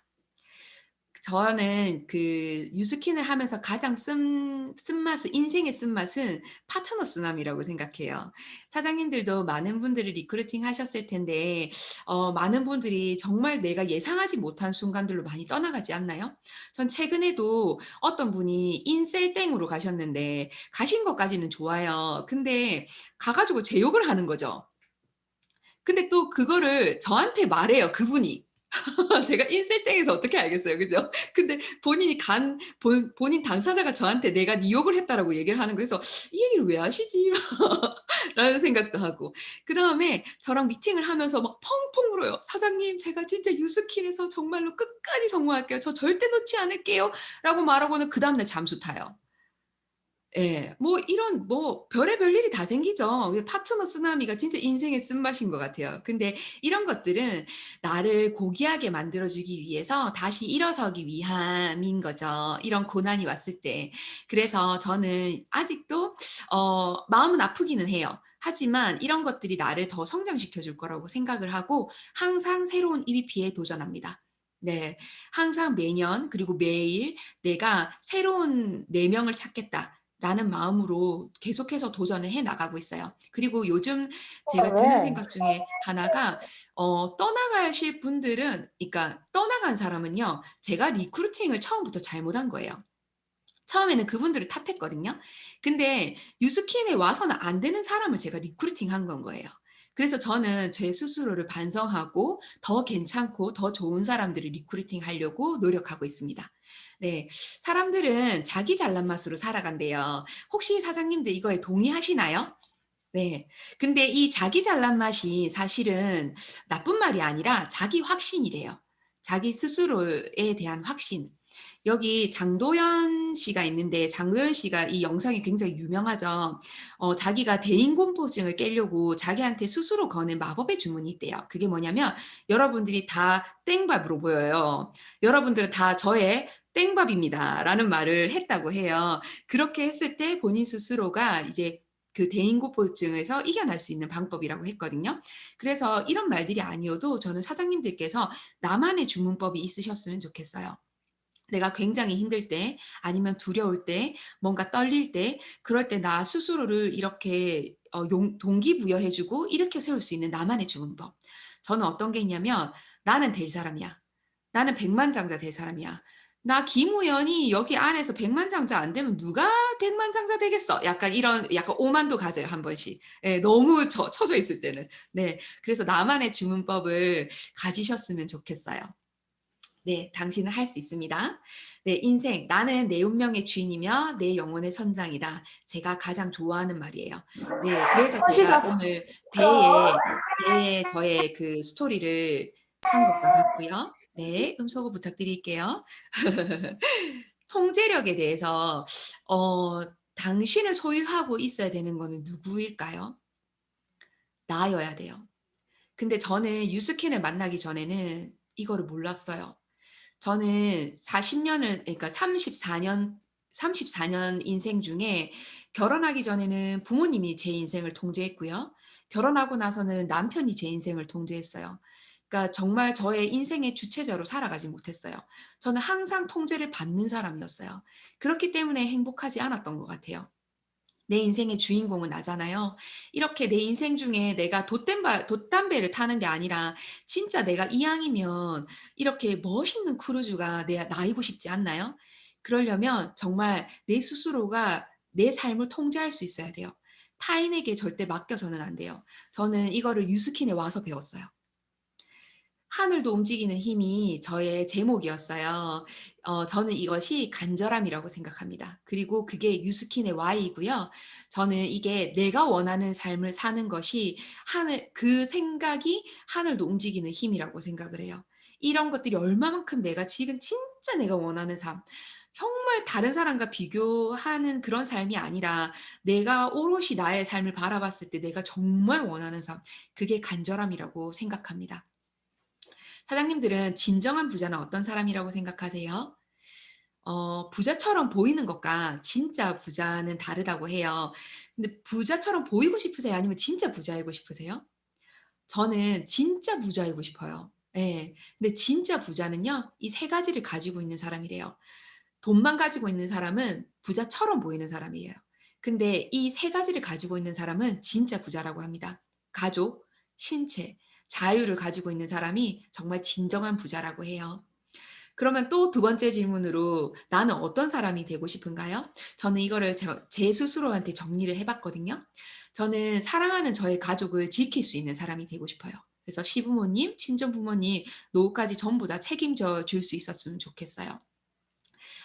저는 그 뉴스킨을 하면서 가장 쓴맛은 인생의 쓴맛은 파트너 쓰남이라고 생각해요. 사장님들도 많은 분들을 리크루팅 하셨을 텐데 많은 분들이 정말 내가 예상하지 못한 순간들로 많이 떠나가지 않나요? 전 최근에도 어떤 분이 인셀땡으로 가셨는데 가신 것까지는 좋아요. 근데 가 가지고 제 욕을 하는 거죠. 근데 또 그거를 저한테 말해요, 그분이. 제가 인셀땡에서 어떻게 알겠어요. 그죠? 근데 본인 당사자가 저한테 "내가 네 욕을 했다."라고 얘기를 하는 거예요. 그래서 '이 얘기를 왜 하시지?' 라는 생각도 하고. 그다음에 저랑 미팅을 하면서 막 펑펑 울어요. "사장님 제가 진짜 유스킨에서 정말로 끝까지 성공할게요. 저 절대 놓지 않을게요."라고 말하고는 그다음 날 잠수 타요. 예. 뭐 별의별 일이 다 생기죠. 그 파트너 쓰나미가 진짜 인생의 쓴맛인 것 같아요. 근데 이런 것들은 나를 고귀하게 만들어 주기 위해서 다시 일어서기 위함인 거죠, 이런 고난이 왔을 때. 그래서 저는 아직도 마음은 아프기는 해요. 하지만 이런 것들이 나를 더 성장시켜 줄 거라고 생각을 하고 항상 새로운 EVP에 도전합니다. 네. 항상 매년 그리고 매일 '내가 새로운 내 명을 찾겠다.' 라는 마음으로 계속해서 도전을 해 나가고 있어요. 그리고 요즘 제가 드는 생각 중에 하나가 떠나가실 분들은 그러니까 떠나간 사람은요. 제가 리크루팅을 처음부터 잘못한 거예요. 처음에는 그분들을 탓했거든요. 근데 뉴스킨에 와서는 안 되는 사람을 제가 리크루팅한 건 거예요. 그래서 저는 제 스스로를 반성하고 더 괜찮고 더 좋은 사람들을 리크루팅 하려고 노력하고 있습니다. 네. 사람들은 자기 잘난 맛으로 살아간대요. 혹시 사장님들 이거에 동의하시나요? 네. 근데 이 자기 잘난 맛이 사실은 나쁜 말이 아니라 자기 확신이래요. 자기 스스로에 대한 확신. 여기 장도연 씨가 있는데 장도연 씨가 이 영상이 굉장히 유명하죠. 자기가 대인공포증을 깨려고 자기한테 스스로 거는 마법의 주문이 있대요. 그게 뭐냐면 "여러분들이 다 땡밥으로 보여요. 여러분들은 다 저의 땡밥입니다."라는 말을 했다고 해요. 그렇게 했을 때 본인 스스로가 이제 그 대인공포증에서 이겨날 수 있는 방법이라고 했거든요. 그래서 이런 말들이 아니어도 저는 사장님들께서 나만의 주문법이 있으셨으면 좋겠어요. 내가 굉장히 힘들 때 아니면 두려울 때 뭔가 떨릴 때 그럴 때 나 스스로를 이렇게 용 동기부여해 주고 일으켜 세울 수 있는 나만의 주문법. 저는 어떤 게 있냐면 '나는 될 사람이야. 나는 백만장자 될 사람이야. 나 김우연이 여기 안에서 백만장자 안 되면 누가 백만장자 되겠어.' 약간 이런 약간 오만도 가져요 한 번씩. 예 너무 처져 있을 때는. 네. 그래서 나만의 주문법을 가지셨으면 좋겠어요. 네. 당신은 할 수 있습니다. 네. 인생 나는 내 운명의 주인이며 내 영혼의 선장이다. 제가 가장 좋아하는 말이에요. 네. 그래서 제가 오늘 배에 저의 그 스토리를 한 것과 같고요. 네. 음소거 부탁드릴게요. 통제력에 대해서 어 당신을 소유하고 있어야 되는 거는 누구일까요? 나여야 돼요. 근데 저는 유스킨을 만나기 전에는 이거를 몰랐어요. 저는 40 년을 그러니까 34년 인생 중에 결혼하기 전에는 부모님이 제 인생을 통제했고요. 결혼하고 나서는 남편이 제 인생을 통제했어요. 그러니까 정말 저의 인생의 주체자로 살아가지 못했어요. 저는 항상 통제를 받는 사람이었어요. 그렇기 때문에 행복하지 않았던 것 같아요. 내 인생의 주인공은 나잖아요. 이렇게 내 인생 중에 내가 돛담배를 타는 게 아니라 진짜 내가 이왕이면 이렇게 멋있는 크루즈가 나이고 싶지 않나요? 그러려면 정말 내 스스로가 내 삶을 통제할 수 있어야 돼요. 타인에게 절대 맡겨서는 안 돼요. 저는 이거를 유스킨에 와서 배웠어요. 하늘도 움직이는 힘이 저의 제목이었어요. 저는 이것이 간절함이라고 생각합니다. 그리고 그게 유스킨의 Y이고요. 저는 이게 내가 원하는 삶을 사는 것이 그 생각이 하늘도 움직이는 힘이라고 생각을 해요. 이런 것들이 얼마만큼 내가 지금 진짜 내가 원하는 삶, 정말 다른 사람과 비교하는 그런 삶이 아니라 내가 오롯이 나의 삶을 바라봤을 때 내가 정말 원하는 삶, 그게 간절함이라고 생각합니다. 사장님들은 진정한 부자는 어떤 사람이라고 생각하세요? 부자처럼 보이는 것과 진짜 부자는 다르다고 해요. 근데 부자처럼 보이고 싶으세요? 아니면 진짜 부자이고 싶으세요? 저는 진짜 부자이고 싶어요. 예. 근데 진짜 부자는요, 이 세 가지를 가지고 있는 사람이래요. 돈만 가지고 있는 사람은 부자처럼 보이는 사람이에요. 근데 이 세 가지를 가지고 있는 사람은 진짜 부자라고 합니다. 가족, 신체, 자유를 가지고 있는 사람이 정말 진정한 부자라고 해요. 그러면 또 두 번째 질문으로 '나는 어떤 사람이 되고 싶은가요?' 저는 이거를 제 스스로한테 정리를 해 봤거든요. 저는 사랑하는 저의 가족을 지킬 수 있는 사람이 되고 싶어요. 그래서 시부모님, 친정부모님 노후까지 전부 다 책임져 줄 수 있었으면 좋겠어요.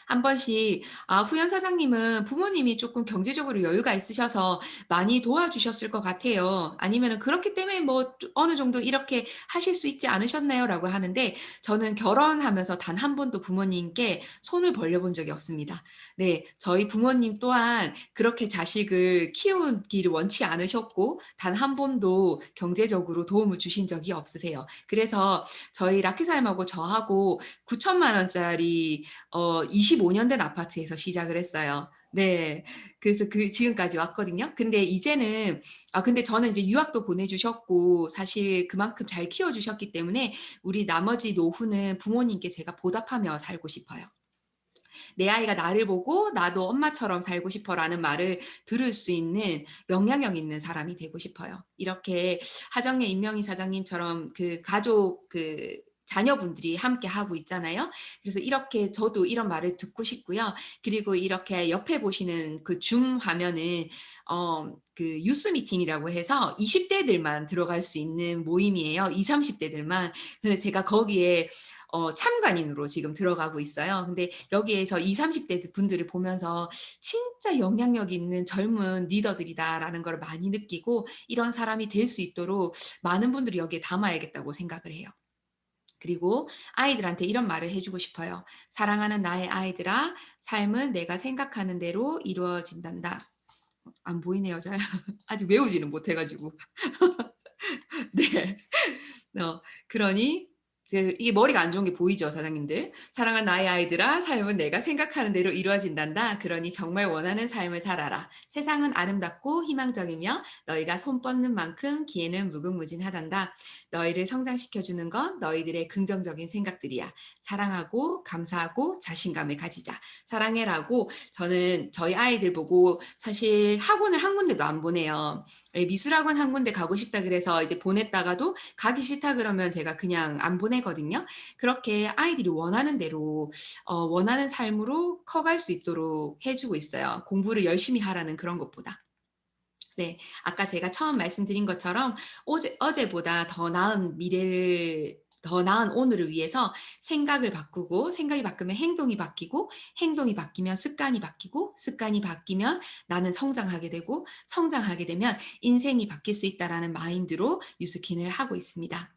한 번씩 후연 사장님은 부모님이 조금 경제적으로 여유가 있으셔서 많이 도와주셨을 것 같아요. 아니면은 그렇기 때문에 뭐 어느 정도 이렇게 하실 수 있지 않으셨나요?"라고 하는데 저는 결혼하면서 단 한 번도 부모님께 손을 벌려 본 적이 없습니다. 네. 저희 부모님 또한 그렇게 자식을 키우기를 원치 않으셨고 단 한 번도 경제적으로 도움을 주신 적이 없으세요. 그래서 저희 라키사님하고 저하고 9천만 원짜리 25년 된 아파트에서 시작을 했어요. 네. 그래서 지금까지 왔거든요. 근데 이제는 근데 저는 이제 유학도 보내 주셨고 사실 그만큼 잘 키워 주셨기 때문에 우리 나머지 노후는 부모님께 제가 보답하며 살고 싶어요. "내 아이가 나를 보고 나도 엄마처럼 살고 싶어."라는 말을 들을 수 있는 영향력 있는 사람이 되고 싶어요. 이렇게 하정의 임명희 사장님처럼 그 가족 자녀분들이 함께 하고 있잖아요. 그래서 이렇게 저도 이런 말을 듣고 싶고요. 그리고 이렇게 옆에 보시는 그 줌 화면은 그 유스 미팅이라고 해서 20대들만 들어갈 수 있는 모임이에요. 20-30대들만. 근데 제가 거기에 참관인으로 지금 들어가고 있어요. 근데 여기에서 20-30대 분들을 보면서 '진짜 영향력 있는 젊은 리더들이다.'라는 걸 많이 느끼고 이런 사람이 될 수 있도록 많은 분들이 여기에 담아야겠다고 생각을 해요. 그리고 아이들한테 이런 말을 해 주고 싶어요. "사랑하는 나의 아이들아, 삶은 내가 생각하는 대로 이루어진단다." 안 보이네요, 잘. 아직 외우지는 못해 가지고. 네. 그러니 이게 머리가 안 좋은 게 보이죠, 사장님들. "사랑하는 나의 아이들아, 삶은 내가 생각하는 대로 이루어진단다. 그러니 정말 원하는 삶을 살아라. 세상은 아름답고 희망적이며 너희가 손 뻗는 만큼 기회는 무궁무진하단다. 너희를 성장시켜 주는 건 너희들의 긍정적인 생각들이야. 사랑하고 감사하고 자신감을 가지자. 사랑해라고." 저는 저희 아이들 보고 사실 학원을 한 군데도 안 보내요. 미술학원 한 군데 가고 싶다 그래서 이제 보냈다가도 가기 싫다 그러면 제가 그냥 안 보내거든요. 그렇게 아이들이 원하는 대로 원하는 삶으로 커갈 수 있도록 해 주고 있어요, 공부를 열심히 하라는 그런 것보다. 네. 아까 제가 처음 말씀드린 것처럼 어제보다 더 나은 오늘을 위해서 생각을 바꾸고, 생각이 바꾸면 행동이 바뀌고, 행동이 바뀌면 습관이 바뀌고, 습관이 바뀌면 나는 성장하게 되고, 성장하게 되면 인생이 바뀔 수 있다라는 마인드로 뉴스킨을 하고 있습니다.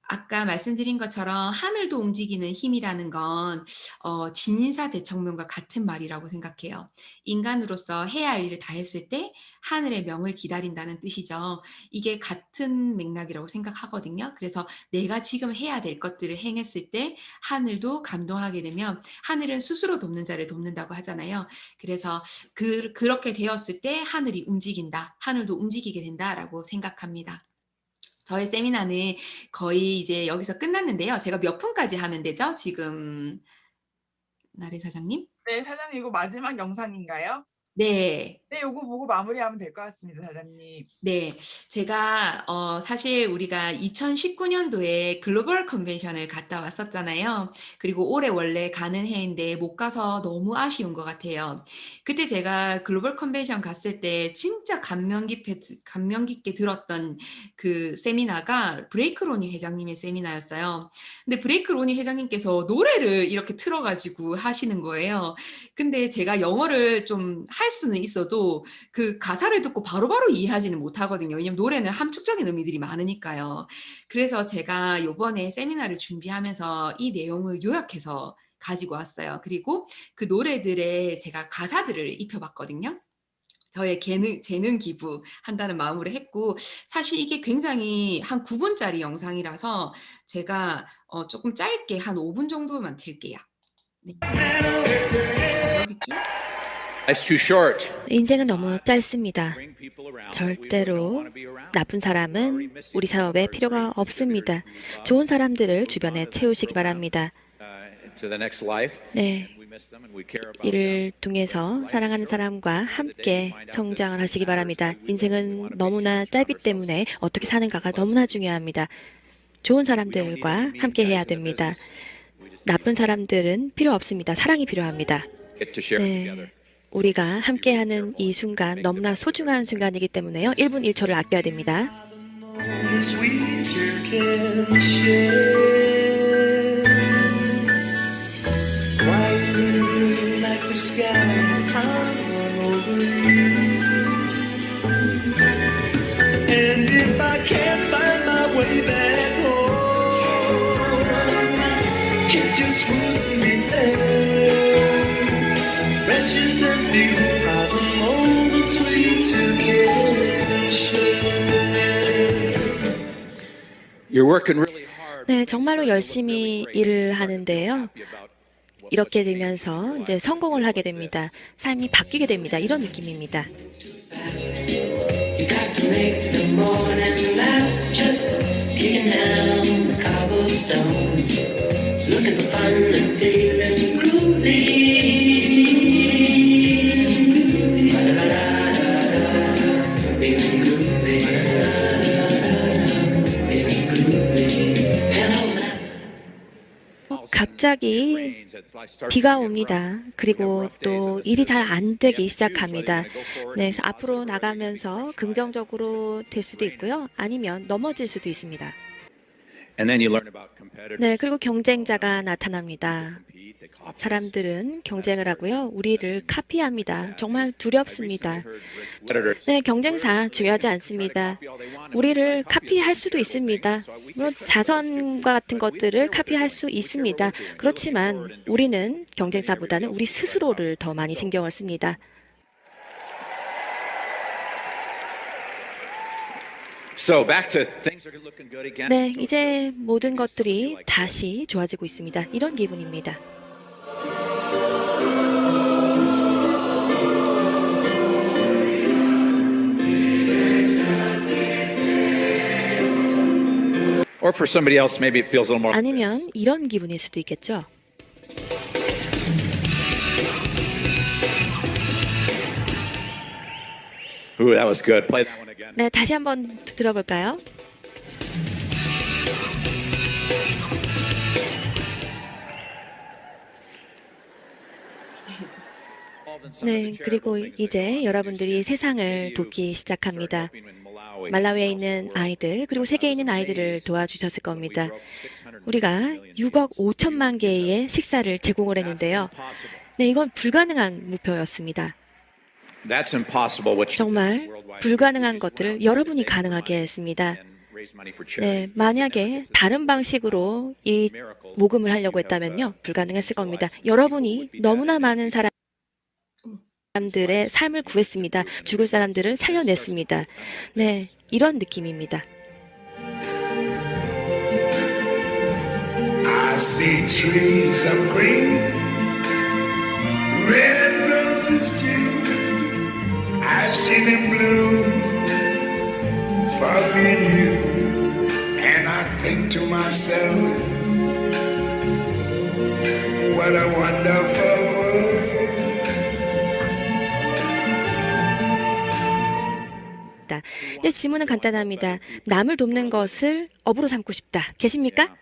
아까 말씀드린 것처럼 하늘도 움직이는 힘이라는 건 진인사대청명과 같은 말이라고 생각해요. 인간으로서 해야 할 일을 다 했을 때 하늘의 명을 기다린다는 뜻이죠. 이게 같은 맥락이라고 생각하거든요. 그래서 내가 지금 해야 될 것들을 행했을 때 하늘도 감동하게 되면 하늘은 스스로 돕는 자를 돕는다고 하잖아요. 그래서 그렇게 되었을 때 하늘이 움직인다. 하늘도 움직이게 된다라고 생각합니다. 저의 세미나는 거의 이제 여기서 끝났는데요. 제가 몇 분까지 하면 되죠? 지금 나래 사장님? 네, 사장님 이거 마지막 영상인가요? 네. 네, 요거 보고 마무리하면 될 것 같습니다, 사장님. 네. 제가 사실 우리가 2019년도에 글로벌 컨벤션을 갔다 왔었잖아요. 그리고 올해 원래 가는 해인데 못 가서 너무 아쉬운 것 같아요. 그때 제가 글로벌 컨벤션 갔을 때 진짜 감명 깊게 들었던 그 세미나가 브레이크 로니 회장님의 세미나였어요. 근데 브레이크 로니 회장님께서 노래를 이렇게 틀어 가지고 하시는 거예요. 근데 제가 영어를 좀 할 수는 있어도 그 가사를 듣고 바로바로 이해하지는 못하거든요. 왜냐면 노래는 함축적인 의미들이 많으니까요. 그래서 제가 요번에 세미나를 준비하면서 이 내용을 요약해서 가지고 왔어요. 그리고 그 노래들에 제가 가사들을 입혀 봤거든요. 저의 재능 기부한다는 마음으로 했고, 사실 이게 굉장히 한 9 분짜리 영상이라서 제가 쪼끔 짧게 한 5 분 정도만 들게요. 네. 여기죠? Life's too short. 인생은 너무 짧습니다. 절대로 나쁜 사람은 우리 사업에 필요가 없습니다. 좋은 사람들을 주변에 채우시기 바랍니다. To the next life. 네, We miss them and we care about 이를 통해서 사랑하는 사람과 함께 성장을 하시기 바랍니다. 인생은 너무나 짧기 때문에 어떻게 사는가가 너무나 중요합니다. 좋은 사람들과 함께 해야 됩니다. 나쁜 사람들은 필요 없습니다. 사랑이 필요합니다. get to share it 네, together. 우리가 함께하는 이 순간 너무나 소중한 순간이기 때문에요. 1분 1초를 아껴야 됩니다. sweeter can share. White and blue like the sky hung over you. And if I can't find my way back home, it just wouldn't be fair. Precious and few are the moments we together share. You're working really hard. 네, 정말로 열심히 일을 하는데요. 이렇게 되면서 이제 성공을 하게 됩니다. 삶이 바뀌게 됩니다. 이런 느낌입니다. You got to make the morning last, just kicking down the cobblestones, looking fun and feeling groovy. Ba-da-da-da-da, feeling groovy. Feeling groovy. Hello, 갑자기 비가 옵니다. 그리고 또 일이 잘 안 되기 시작합니다. 네, 그래서 앞으로 나가면서 긍정적으로 될 수도 있고요. 아니면 넘어질 수도 있습니다. 네, 그리고 경쟁자가 나타납니다. 사람들은 경쟁을 하고요. 우리를 카피합니다. 정말 두렵습니다. 네, 경쟁사 중요하지 않습니다. 우리를 카피할 수도 있습니다. 물론 자선과 같은 것들을 카피할 수 있습니다. 그렇지만 우리는 경쟁사보다는 우리 스스로를 더 많이 신경을 씁니다. 네, 이제 모든 것들이 다시 좋아지고 있습니다. 이런 기분입니다. Or for somebody else, maybe it feels a little more. 아니면 이런 기분일 수도 있겠죠. Ooh, that was good. Play that one again. 네, 다시 한번 들어볼까요? 네, 그리고 이제 여러분들이 세상을 돕기 시작합니다. 말라위에 있는 아이들, 그리고 세계에 있는 아이들을 도와주셨을 겁니다. 우리가 6억 5천만 개의 식사를 제공을 했는데요. 네, 이건 불가능한 목표였습니다. 정말 불가능한 것들을 여러분이 가능하게 했습니다. 네, 만약에 다른 방식으로 이 모금을 하려고 했다면요, 불가능했을 겁니다. 여러분이 너무나 많은 사람들의 삶을 구했습니다. 죽을 사람들을 살려냈습니다. 네, 이런 느낌입니다. I see trees of green, red roses too. I've seen them bloom for me and you, and I think to myself, what a wonderful world. 네, 질문은 간단합니다. 남을 돕는 것을 업으로 삼고 싶다. 계십니까?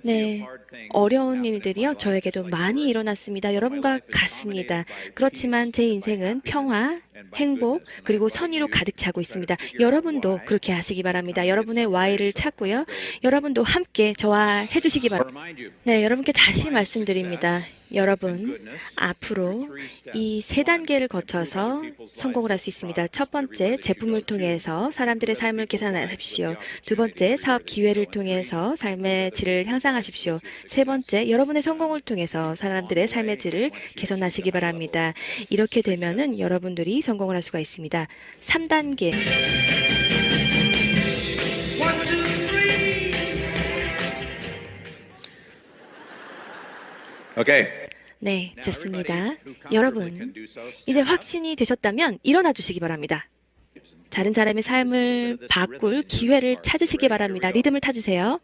네, 어려운 일들이요, 저에게도 많이 일어났습니다. 여러분과 같습니다. 그렇지만 제 인생은 평화, 행복, 그리고 선의로 가득 차고 있습니다. 여러분도 그렇게 하시기 바랍니다. 여러분의 Y를 찾고요. 여러분도 함께 저와 해주시기 바랍니다. 네, 여러분께 다시 말씀드립니다. 여러분, 앞으로 이 3단계를 거쳐서 성공을 할 수 있습니다. 첫 번째, 제품을 통해서 사람들의 삶을 개선하십시오. 두 번째, 사업 기회를 통해서 삶의 질을 향상하십시오. 세 번째, 여러분의 성공을 통해서 사람들의 삶의 질을 개선하시기 바랍니다. 이렇게 되면은 여러분들이 성공을 할 수가 있습니다. 3단계. 네, 좋습니다. 여러분, 이제 확신이 되셨다면 일어나 주시기 바랍니다. 다른 사람의 삶을 바꿀 기회를 찾으시기 바랍니다. 리듬을 타주세요.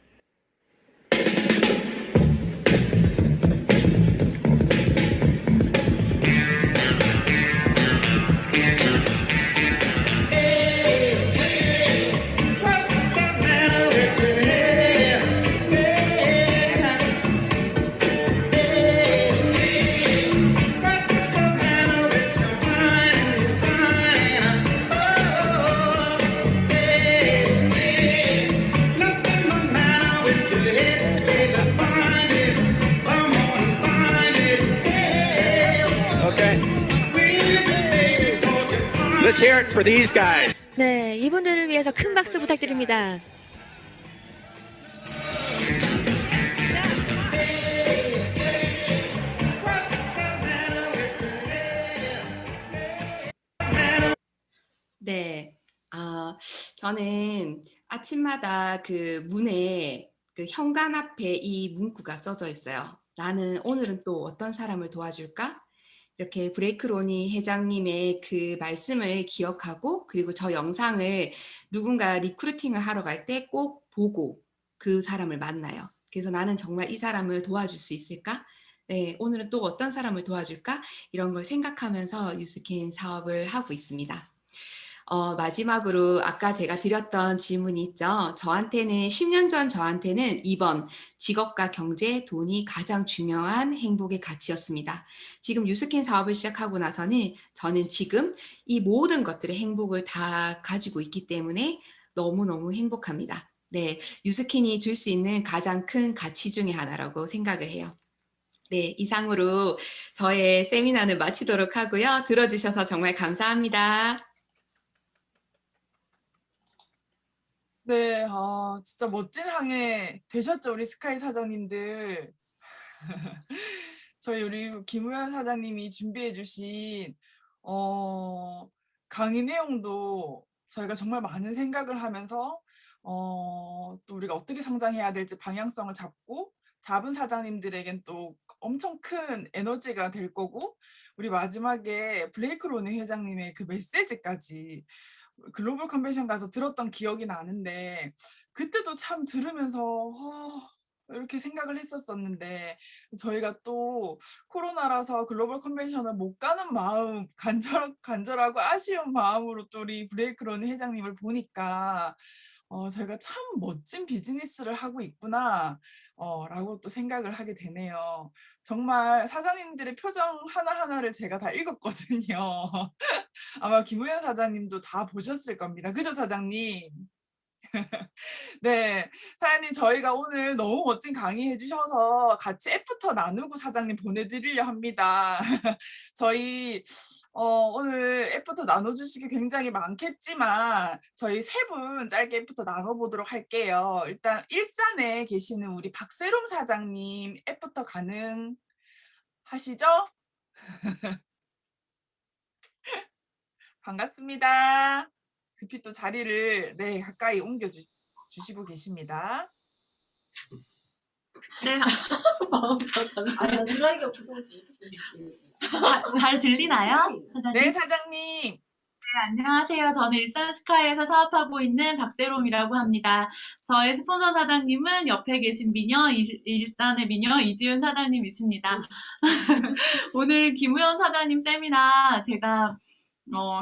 Let's hear it for these guys. 네, 이분들을 위해서 큰 박수 부탁드립니다. 네, 저는 아침마다 그 문에 그 현관 앞에 이 문구가 써져 있어요. 나는 오늘은 또 어떤 사람을 도와줄까? 이렇게 브레이크로니 회장님의 그 말씀을 기억하고, 그리고 저 영상을 누군가 리크루팅을 하러 갈 때 꼭 보고 그 사람을 만나요. 그래서 나는 정말 이 사람을 도와줄 수 있을까? 네, 오늘은 또 어떤 사람을 도와줄까? 이런 걸 생각하면서 유스캔 사업을 하고 있습니다. 마지막으로 아까 제가 드렸던 질문이 있죠. 저한테는 10년 전 저한테는 2번 직업과 경제, 돈이 가장 중요한 행복의 가치였습니다. 지금 뉴스캔 사업을 시작하고 나서는 저는 지금 이 모든 것들의 행복을 다 가지고 있기 때문에 너무너무 행복합니다. 네, 뉴스캔이 줄 수 있는 가장 큰 가치 중에 하나라고 생각을 해요. 네, 이상으로 저의 세미나는 마치도록 하고요. 들어주셔서 정말 감사합니다. 네, 진짜 멋진 항해 되셨죠, 우리 스카이 사장님들. 저희 우리 김우현 사장님이 준비해 주신 강의 내용도 저희가 정말 많은 생각을 하면서 또 우리가 어떻게 성장해야 될지 방향성을 잡은 사장님들에겐 또 엄청 큰 에너지가 될 거고, 우리 마지막에 블레이크 로니 회장님의 그 메시지까지 글로벌 컨벤션 가서 들었던 기억이 나는데, 그때도 참 들으면서 이렇게 생각을 했었었는데, 저희가 또 코로나라서 글로벌 컨벤션을 못 가는 마음, 간절하고 아쉬운 마음으로 또 우리 블레이크 로니 회장님을 보니까 저희가 참 멋진 비즈니스를 하고 있구나 라고 또 생각을 하게 되네요. 정말 사장님들의 표정 하나하나를 제가 다 읽었거든요. 아마 김우현 사장님도 다 보셨을 겁니다. 그죠, 사장님? 네, 사장님, 저희가 오늘 너무 멋진 강의 해주셔서 같이 애프터 나누고 사장님 보내드리려 합니다. 저희 오늘 애프터 나눠주시기 굉장히 많겠지만 저희 3분 짧게 애프터 나눠보도록 할게요. 일단 일산에 계시는 우리 박세롬 사장님 애프터 가능하시죠? 반갑습니다. 급히 또 자리를 가까이 옮겨주시고 계십니다. 네, 아니, 드라이기 없어서 잘 들리나요? 사장님? 네, 사장님. 네, 안녕하세요. 저는 일산스카이에서 사업하고 있는 박세롬이라고 합니다. 저의 스폰서 사장님은 옆에 계신 미녀, 일산의 미녀 이지은 사장님이십니다. 오늘 김우현 사장님 세미나 제가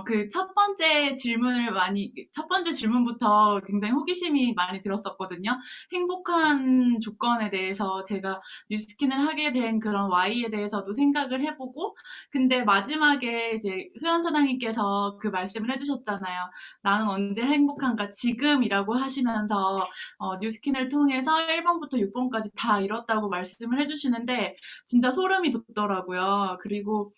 그 첫 번째 질문부터 굉장히 호기심이 많이 들었었거든요. 행복한 조건에 대해서 제가 뉴스킨을 하게 된 그런 Y에 대해서도 생각을 해보고, 근데 마지막에 이제 효연 사장님께서 그 말씀을 해주셨잖아요. 나는 언제 행복한가? 지금이라고 하시면서 뉴스킨을 통해서 1번부터 6번까지 다 이뤘다고 말씀을 해주시는데 진짜 소름이 돋더라고요. 그리고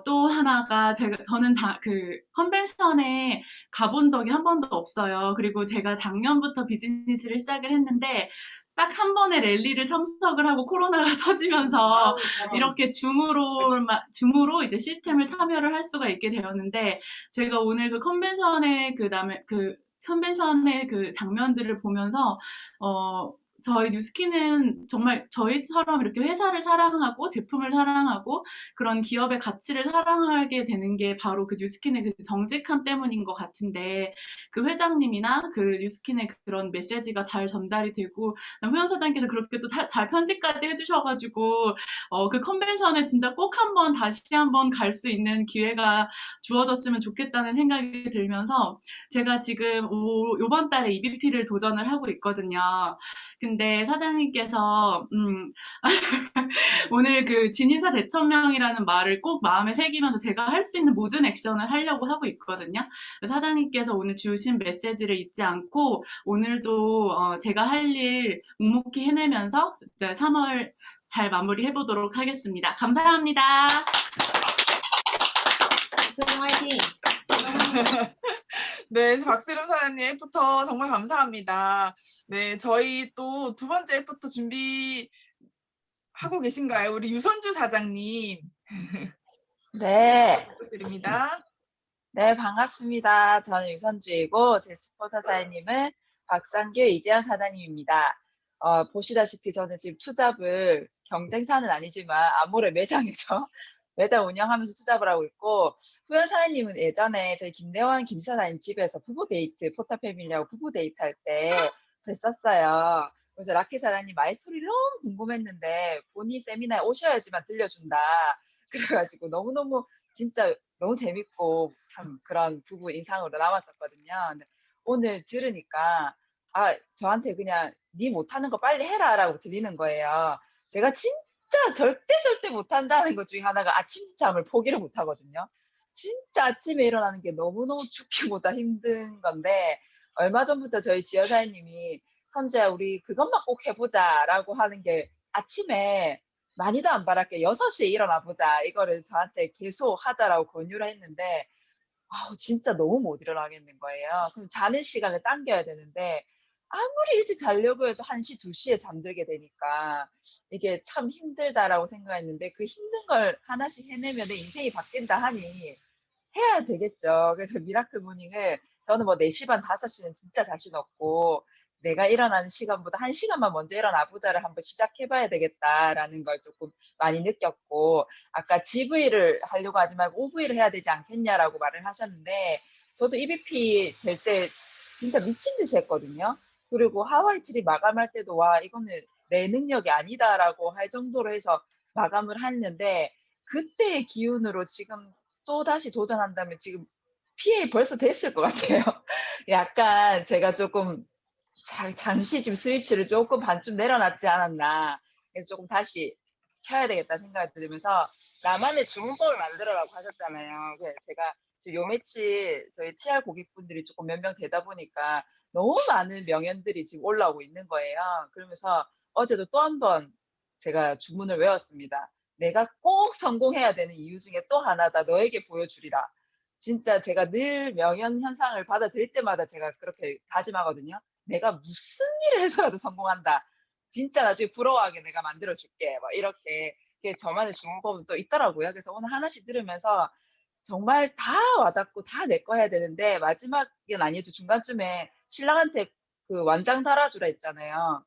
또 하나가 저는 그 컨벤션에 가본 적이 한 번도 없어요. 그리고 제가 작년부터 비즈니스를 시작을 했는데 딱 한 번에 랠리를 참석을 하고 코로나가 터지면서 이렇게 줌으로 이제 시스템을 참여를 할 수가 있게 되었는데, 제가 오늘 그 컨벤션의 컨벤션의 그 장면들을 보면서 저희 뉴스킨은 정말 저희처럼 이렇게 회사를 사랑하고 제품을 사랑하고 그런 기업의 가치를 사랑하게 되는 게 바로 그 뉴스킨의 그 정직함 때문인 것 같은데, 그 회장님이나 그 뉴스킨의 그런 메시지가 잘 전달이 되고, 후연 사장님께서 그렇게 또 잘 편집까지 해주셔가지고 그 컨벤션에 진짜 꼭 다시 한번 갈 수 있는 기회가 주어졌으면 좋겠다는 생각이 들면서, 제가 지금 이번 달에 EBP를 도전을 하고 있거든요. 근데 사장님께서 오늘 그 진인사 대천명이라는 말을 꼭 마음에 새기면서 제가 할 수 있는 모든 액션을 하려고 하고 있거든요. 사장님께서 오늘 주신 메시지를 잊지 않고 오늘도 제가 할 일 묵묵히 해내면서 3월 잘 마무리해보도록 하겠습니다. 감사합니다. 화이팅! 네, 박세롬 사장님 애프터 정말 감사합니다. 네, 저희 또 두 번째 애프터 준비하고 계신가요? 우리 유선주 사장님. 네, 부탁드립니다. 네, 반갑습니다. 저는 유선주이고 제 스폰서 사장님은 박상규, 이재현 사장님입니다. 보시다시피 저는 지금 투잡을 경쟁사는 아니지만 아모레 매장에서 매장 운영하면서 투잡을 하고 있고, 후연 사장님은 예전에 저희 김대원, 김사장님 집에서 부부 데이트, 포타패밀리하고 부부 데이트 할 때 뵀었어요. 그래서 라키 사장님 말소리 너무 궁금했는데 본인 세미나에 오셔야지만 들려준다. 그래가지고 너무너무 진짜 너무 재밌고 참 그런 부부 인상으로 남았었거든요. 근데 오늘 들으니까 저한테 그냥 네 못하는 거 빨리 해라라고 들리는 거예요. 제가 진짜 절대 못한다는 것 중에 하나가 아침잠을 포기를 못하거든요. 진짜 아침에 일어나는 게 너무너무 죽기보다 힘든 건데 얼마 전부터 저희 지여사님이 선재야 우리 그것만 꼭 해보자라고 하는 게 아침에 많이도 안 바랄게 6시에 일어나 보자 이거를 저한테 계속 하자라고 권유를 했는데 진짜 너무 못 일어나겠는 거예요. 그럼 자는 시간을 당겨야 되는데 아무리 일찍 자려고 해도 1시, 2시에 잠들게 되니까 이게 참 힘들다라고 생각했는데 그 힘든 걸 하나씩 해내면 내 인생이 바뀐다 하니 해야 되겠죠. 그래서 미라클 모닝을 저는 뭐 4시 반, 5시는 진짜 자신 없고 내가 일어나는 시간보다 1시간만 먼저 일어나 보자를 한번 시작해봐야 되겠다라는 걸 조금 많이 느꼈고 아까 GV를 하려고 하지 말고 OV를 해야 되지 않겠냐라고 말을 하셨는데 저도 EBP 될 때 진짜 미친 듯이 했거든요. 그리고 하와이 트립 마감할 때도 와 이거는 내 능력이 아니다라고 할 정도로 해서 마감을 했는데 그때의 기운으로 지금 또 다시 도전한다면 지금 PA 벌써 됐을 것 같아요. 약간 제가 조금 잠시 지금 스위치를 조금 반쯤 내려놨지 않았나. 그래서 조금 다시 켜야 되겠다 생각이 들면서 나만의 주문법을 만들어라고 하셨잖아요. 그래서 제가 지금 요 며칠 저희 TR 고객분들이 조금 몇 명 되다 보니까 너무 많은 명언들이 지금 올라오고 있는 거예요. 그러면서 어제도 또 한 번 제가 주문을 외웠습니다. 내가 꼭 성공해야 되는 이유 중에 또 하나다. 너에게 보여주리라. 진짜 제가 늘 명연 현상을 받아들일 때마다 제가 그렇게 다짐하거든요. 내가 무슨 일을 해서라도 성공한다. 진짜 나중에 부러워하게 내가 만들어줄게. 막 이렇게 저만의 주문법은 또 있더라고요. 그래서 오늘 하나씩 들으면서 정말 다 와닿고 다 내 거 해야 되는데 마지막엔 아니어도 중간쯤에 신랑한테 그 완장 달아주라 했잖아요.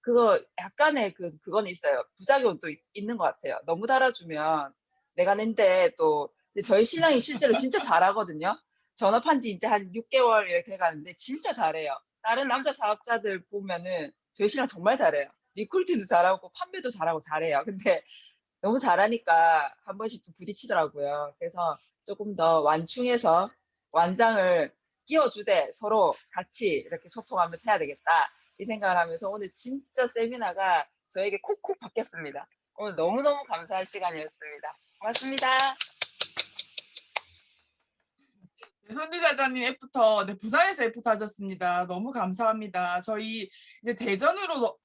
그거 약간의 그건 있어요. 부작용은 또 있는 것 같아요. 너무 달아주면 내가 낸데 또 근데 저희 신랑이 실제로 진짜 잘하거든요. 전업한 지 이제 한 6개월 이렇게 돼가는데 진짜 잘해요. 다른 남자 사업자들 보면은 저희 신랑 정말 잘해요. 리크루팅도 잘하고 판매도 잘하고 잘해요. 근데 너무 잘하니까 한 번씩 또 부딪히더라고요. 그래서 조금 더 완충해서 완장을 끼워주되 서로 같이 이렇게 소통하면서 해야 되겠다. 이 생각을 하면서 오늘 진짜 세미나가 저에게 콕콕 바뀌었습니다. 오늘 너무너무 감사한 시간이었습니다. 고맙습니다. 손지 사장님 애프터, 네, 부산에서 애프터 하셨습니다. 너무 감사합니다. 저희 이제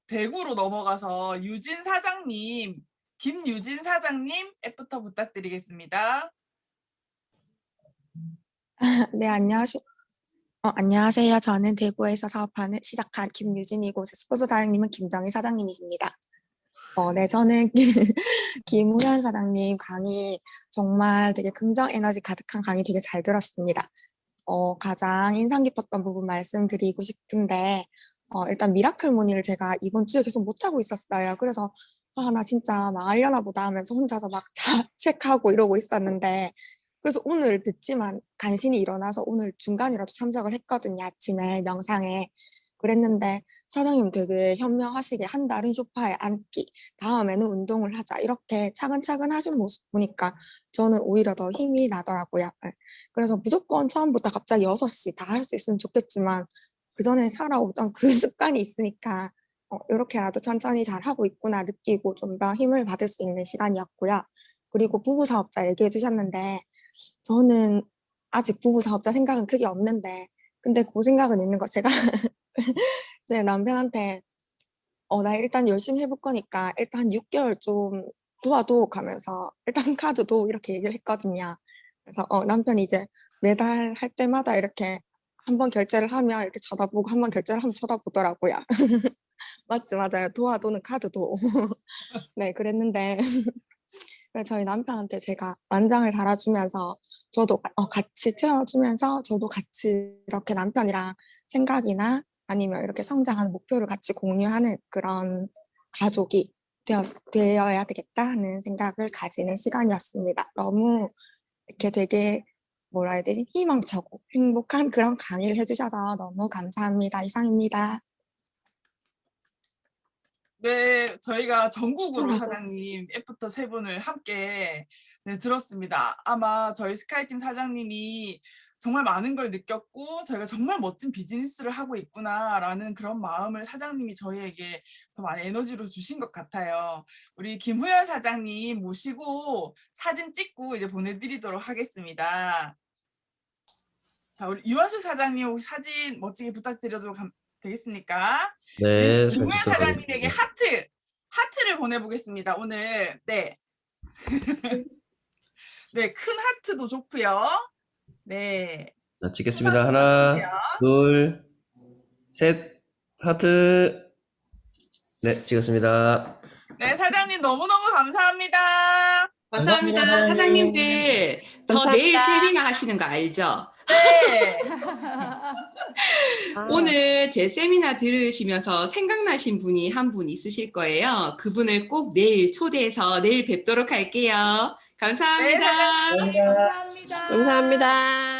대구로 넘어가서 유진 사장님, 김유진 사장님 애프터 부탁드리겠습니다. 네, 안녕하세요. 저는 대구에서 사업하는 시작한 김유진이고, 제 스포츠 사장님은 김정희 사장님이십니다. 네, 저는 김우현 사장님 강의 정말 되게 긍정 에너지 가득한 강의 되게 잘 들었습니다. 가장 인상 깊었던 부분 말씀드리고 싶은데, 일단 미라클 모닝을 제가 이번 주에 계속 못하고 있었어요. 그래서, 나 진짜 망하려나 보다 하면서 혼자서 막 자책하고 이러고 있었는데, 그래서 오늘 듣지만 간신히 일어나서 오늘 중간이라도 참석을 했거든요. 아침에 명상에. 그랬는데 사장님 되게 현명하시게 한 달은 소파에 앉기, 다음에는 운동을 하자 이렇게 차근차근 하신 모습 보니까 저는 오히려 더 힘이 나더라고요. 그래서 무조건 처음부터 갑자기 6시 다 할 수 있으면 좋겠지만 그 전에 살아오던 그 습관이 있으니까 이렇게라도 천천히 잘 하고 있구나 느끼고 좀 더 힘을 받을 수 있는 시간이었고요. 그리고 부부 사업자 얘기해 주셨는데 저는 아직 부부 사업자 생각은 크게 없는데 근데 그 생각은 있는 거 제가 제 남편한테 나 일단 열심히 해볼 거니까 일단 6개월 좀 도와도 가면서 일단 카드도 이렇게 얘기를 했거든요. 그래서 남편이 이제 매달 할 때마다 이렇게 한 번 결제를 하면 이렇게 쳐다보고 한 번 결제를 하면 쳐다보더라고요. 맞죠, 맞아요. 도와도는 카드도. 네, 그랬는데 저희 남편한테 제가 완장을 달아주면서 저도 같이 채워주면서 저도 같이 이렇게 남편이랑 생각이나 아니면 이렇게 성장하는 목표를 같이 공유하는 그런 가족이 되어야 되겠다 하는 생각을 가지는 시간이었습니다. 너무 이렇게 되게 뭐라 해야 되지? 희망차고 행복한 그런 강의를 해주셔서 너무 감사합니다. 이상입니다. 네, 저희가 전국으로 사장님 애프터 세 분을 함께 네, 들었습니다. 아마 저희 스카이팀 사장님이 정말 많은 걸 느꼈고 저희가 정말 멋진 비즈니스를 하고 있구나라는 그런 마음을 사장님이 저희에게 더 많은 에너지로 주신 것 같아요. 우리 김후연 사장님 모시고 사진 찍고 이제 보내드리도록 하겠습니다. 자, 우리 유원숙 사장님 혹시 사진 멋지게 부탁드려도 되겠습니까? 네, 김후연 사장님에게 하트를 보내보겠습니다. 오늘 네, 네, 큰 하트도 좋고요. 네. 자, 찍겠습니다. 하나, 둘, 셋, 하트. 네, 찍었습니다. 네, 사장님 너무너무 감사합니다. 감사합니다. 사장님들, 저 내일 세미나 하시는 거 알죠? 네. 오늘 제 세미나 들으시면서 생각나신 분이 한 분 있으실 거예요. 그분을 꼭 내일 초대해서 내일 뵙도록 할게요. 감사합니다. 네, 사장님. 감사합니다. 감사합니다.